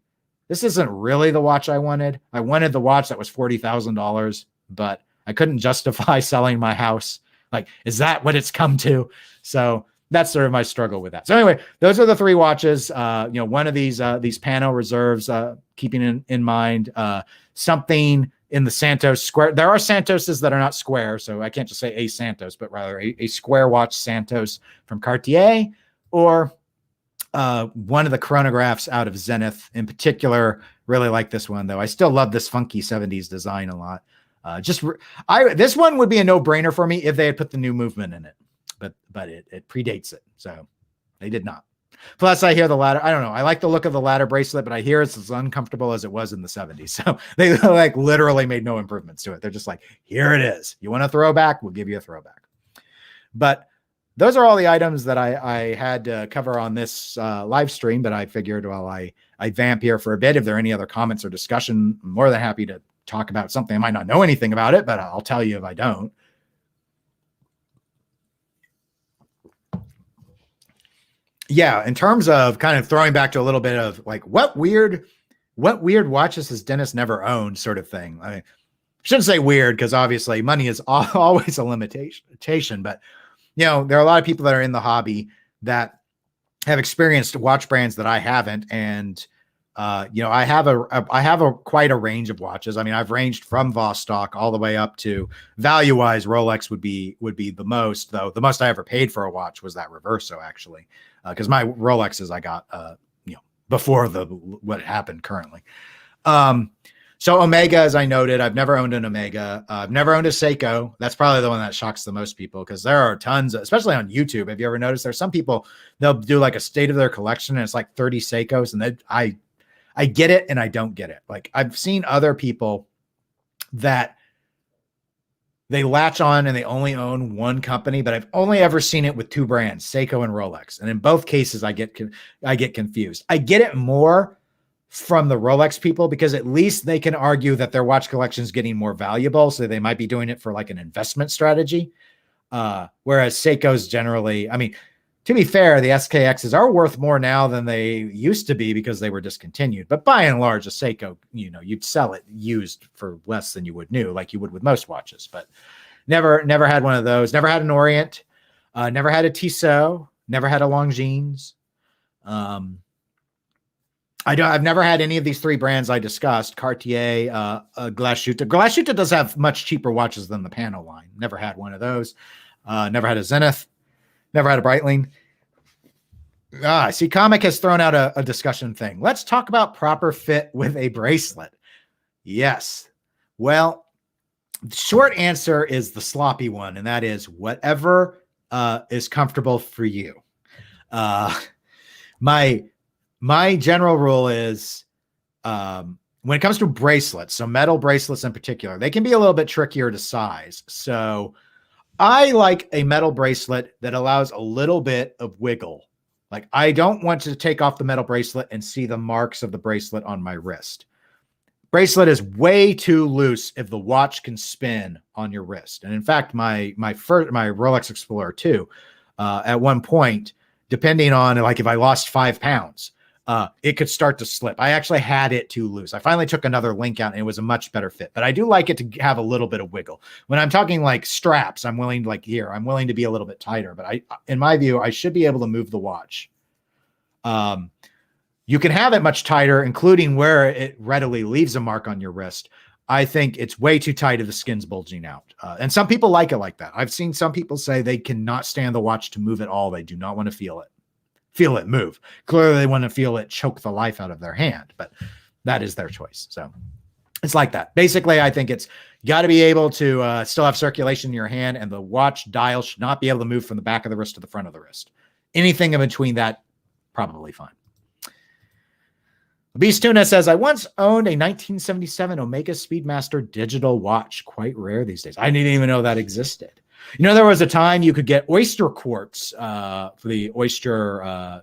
this isn't really the watch I wanted. I wanted the watch that was $40,000, but I couldn't justify selling my house. Like, is that what it's come to? So that's sort of my struggle with that. So anyway, those are the 3 watches. One of these Pano Reserves, keeping in mind something in the Santos square. There are Santoses that are not square, so I can't just say a Santos, but rather a square watch Santos from Cartier, or one of the chronographs out of Zenith. In particular, really like this one, though. I still love this funky 70s design a lot. This one would be a no-brainer for me if they had put the new movement in it, but it predates it, so they did not. Plus, I hear the ladder. I don't know. I like the look of the ladder bracelet, but I hear it's as uncomfortable as it was in the 70s. So they like literally made no improvements to it. They're just like, here it is. You want a throwback? We'll give you a throwback. But those are all the items that I had to cover on this live stream. But I figured while I vamp here for a bit, if there are any other comments or discussion, I'm more than happy to talk about something. I might not know anything about it, but I'll tell you if I don't. Yeah, in terms of kind of throwing back to a little bit of like what weird watches has Dennis never owned, sort of thing. I shouldn't say weird, because obviously money is always a limitation, but there are a lot of people that are in the hobby that have experienced watch brands that I haven't, and I have quite a range of watches. I mean, I've ranged from Vostok all the way up to, value-wise, Rolex would be the most, though. The most I ever paid for a watch was that Reverso, actually, because my Rolexes I got before what happened currently. So Omega, as I noted, I've never owned an Omega. I've never owned a Seiko. That's probably the one that shocks the most people, because there are tons, especially on YouTube. Have you ever noticed there's some people, they'll do like a state of their collection and it's like 30 Seikos, and I get it and I don't get it. Like, I've seen other people that they latch on and they only own one company, but I've only ever seen it with 2 brands, Seiko and Rolex. And in both cases, I get confused. I get it more from the Rolex people, because at least they can argue that their watch collection is getting more valuable. So they might be doing it for like an investment strategy. Whereas Seiko's generally, I mean, to be fair, the SKXs are worth more now than they used to be because they were discontinued. But by and large, a Seiko, you'd sell it used for less than you would new, like you would with most watches. But never had one of those. Never had an Orient. Never had a Tissot. Never had a Longines. I've never had any of these 3 brands I discussed. Cartier, Glashütte. Glashütte does have much cheaper watches than the Pano line. Never had one of those. Never had a Zenith. Never had a Breitling. See, Comic has thrown out a discussion thing. Let's talk about proper fit with a bracelet. Yes. Well, the short answer is the sloppy one, and that is whatever is comfortable for you. My general rule is, when it comes to bracelets, so metal bracelets in particular, they can be a little bit trickier to size. So I like a metal bracelet that allows a little bit of wiggle. Like, I don't want to take off the metal bracelet and see the marks of the bracelet on my wrist. Bracelet is way too loose if the watch can spin on your wrist. And in fact, my Rolex Explorer 2, at one point, depending on, like, if I lost 5 pounds, it could start to slip. I actually had it too loose. I finally took another link out and it was a much better fit, but I do like it to have a little bit of wiggle. When I'm talking like straps, I'm willing to I'm willing to be a little bit tighter, but in my view, I should be able to move the watch. You can have it much tighter, including where it readily leaves a mark on your wrist. I think it's way too tight if the skin's bulging out. And some people like it like that. I've seen some people say they cannot stand the watch to move at all. They do not want to feel it move. Clearly they want to feel it choke the life out of their hand, but that is their choice. So it's like that. Basically, I think it's got to be able to still have circulation in your hand, and the watch dial should not be able to move from the back of the wrist to the front of the wrist. Anything in between that, probably fine. Beast Tuna says, I once owned a 1977 Omega Speedmaster digital watch. Quite rare these days. I didn't even know that existed. You know, there was a time you could get oyster quartz for the oyster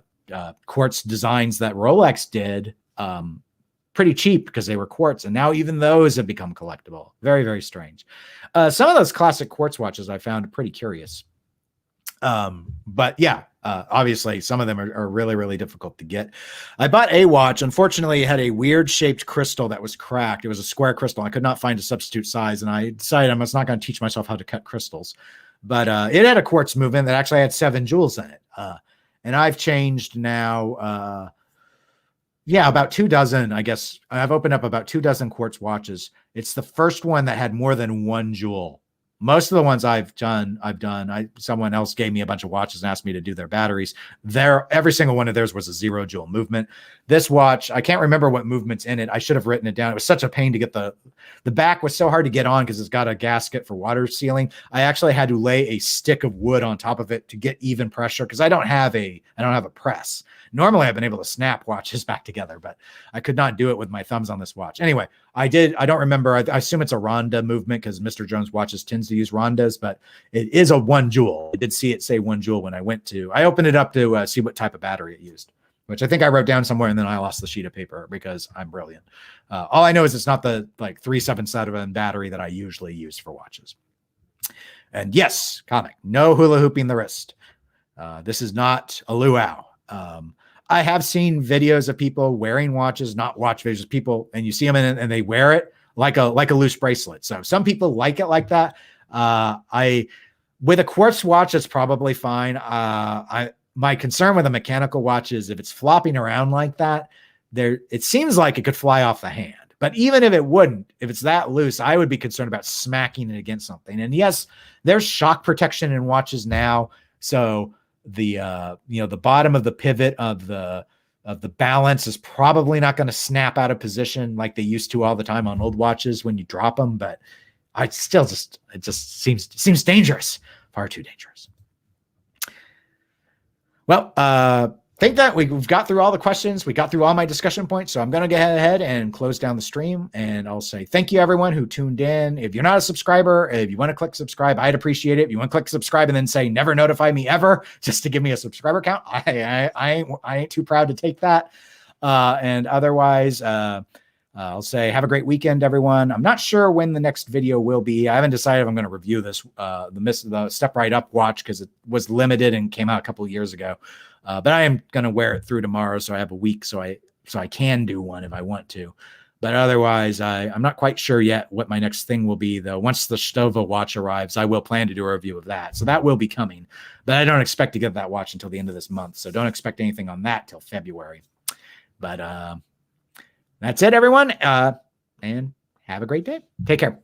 quartz designs that Rolex did pretty cheap because they were quartz. And now even those have become collectible. Very, very strange. Some of those classic quartz watches I found pretty curious. But yeah, obviously some of them are really, really difficult to get. I bought a watch. Unfortunately, it had a weird shaped crystal that was cracked. It was a square crystal. I could not find a substitute size, and I decided I'm not going to teach myself how to cut crystals. But it had a quartz movement that actually had 7 jewels in it. And I've changed now, about 2 dozen, I guess. I've opened up about 2 dozen quartz watches. It's the first one that had more than 1 jewel. Most of the ones I've done. Someone else gave me a bunch of watches and asked me to do their batteries. Every single one of theirs was a 0 jewel movement. This watch, I can't remember what movement's in it. I should have written it down. It was such a pain to get the back was so hard to get on because it's got a gasket for water sealing. I actually had to lay a stick of wood on top of it to get even pressure because I don't have a press. Normally I've been able to snap watches back together, but I could not do it with my thumbs on this watch. Anyway, I don't remember. I assume it's a Ronda movement because Mr. Jones watches tends to use Rondas, but it is a 1 jewel. I did see it say 1 jewel when I opened it up to see what type of battery it used, which I think I wrote down somewhere, and then I lost the sheet of paper because I'm brilliant. All I know is it's not the 3777 battery that I usually use for watches. And yes, comic, no hula hooping the wrist. This is not a luau. I have seen videos of people wearing watches, not watch videos, people, and you see them and they wear it like a loose bracelet. So some people like it like that. With a quartz watch, it's probably fine. My concern with a mechanical watch is if it's flopping around like that, it seems like it could fly off the hand. But even if it wouldn't, if it's that loose, I would be concerned about smacking it against something. And yes, there's shock protection in watches now. So the bottom of the pivot of the balance is probably not going to snap out of position like they used to all the time on old watches when you drop them. But it just seems dangerous, far too dangerous. Well, I think that we've got through all the questions. We got through all my discussion points. So I'm going to go ahead and close down the stream. And I'll say thank you, everyone who tuned in. If you're not a subscriber, if you want to click subscribe, I'd appreciate it. If you want to click subscribe and then say never notify me ever, just to give me a subscriber count, I ain't too proud to take that. And otherwise, I'll say have a great weekend, everyone. I'm not sure when the next video will be. I haven't decided if I'm going to review this, the Step Right Up watch, because it was limited and came out a couple of years ago. But I am going to wear it through tomorrow, so I have a week, so I can do one if I want to. But otherwise, I'm not quite sure yet what my next thing will be, though. Once the Stova watch arrives, I will plan to do a review of that. So that will be coming. But I don't expect to get that watch until the end of this month, so don't expect anything on that till February. But that's it, everyone. And have a great day. Take care.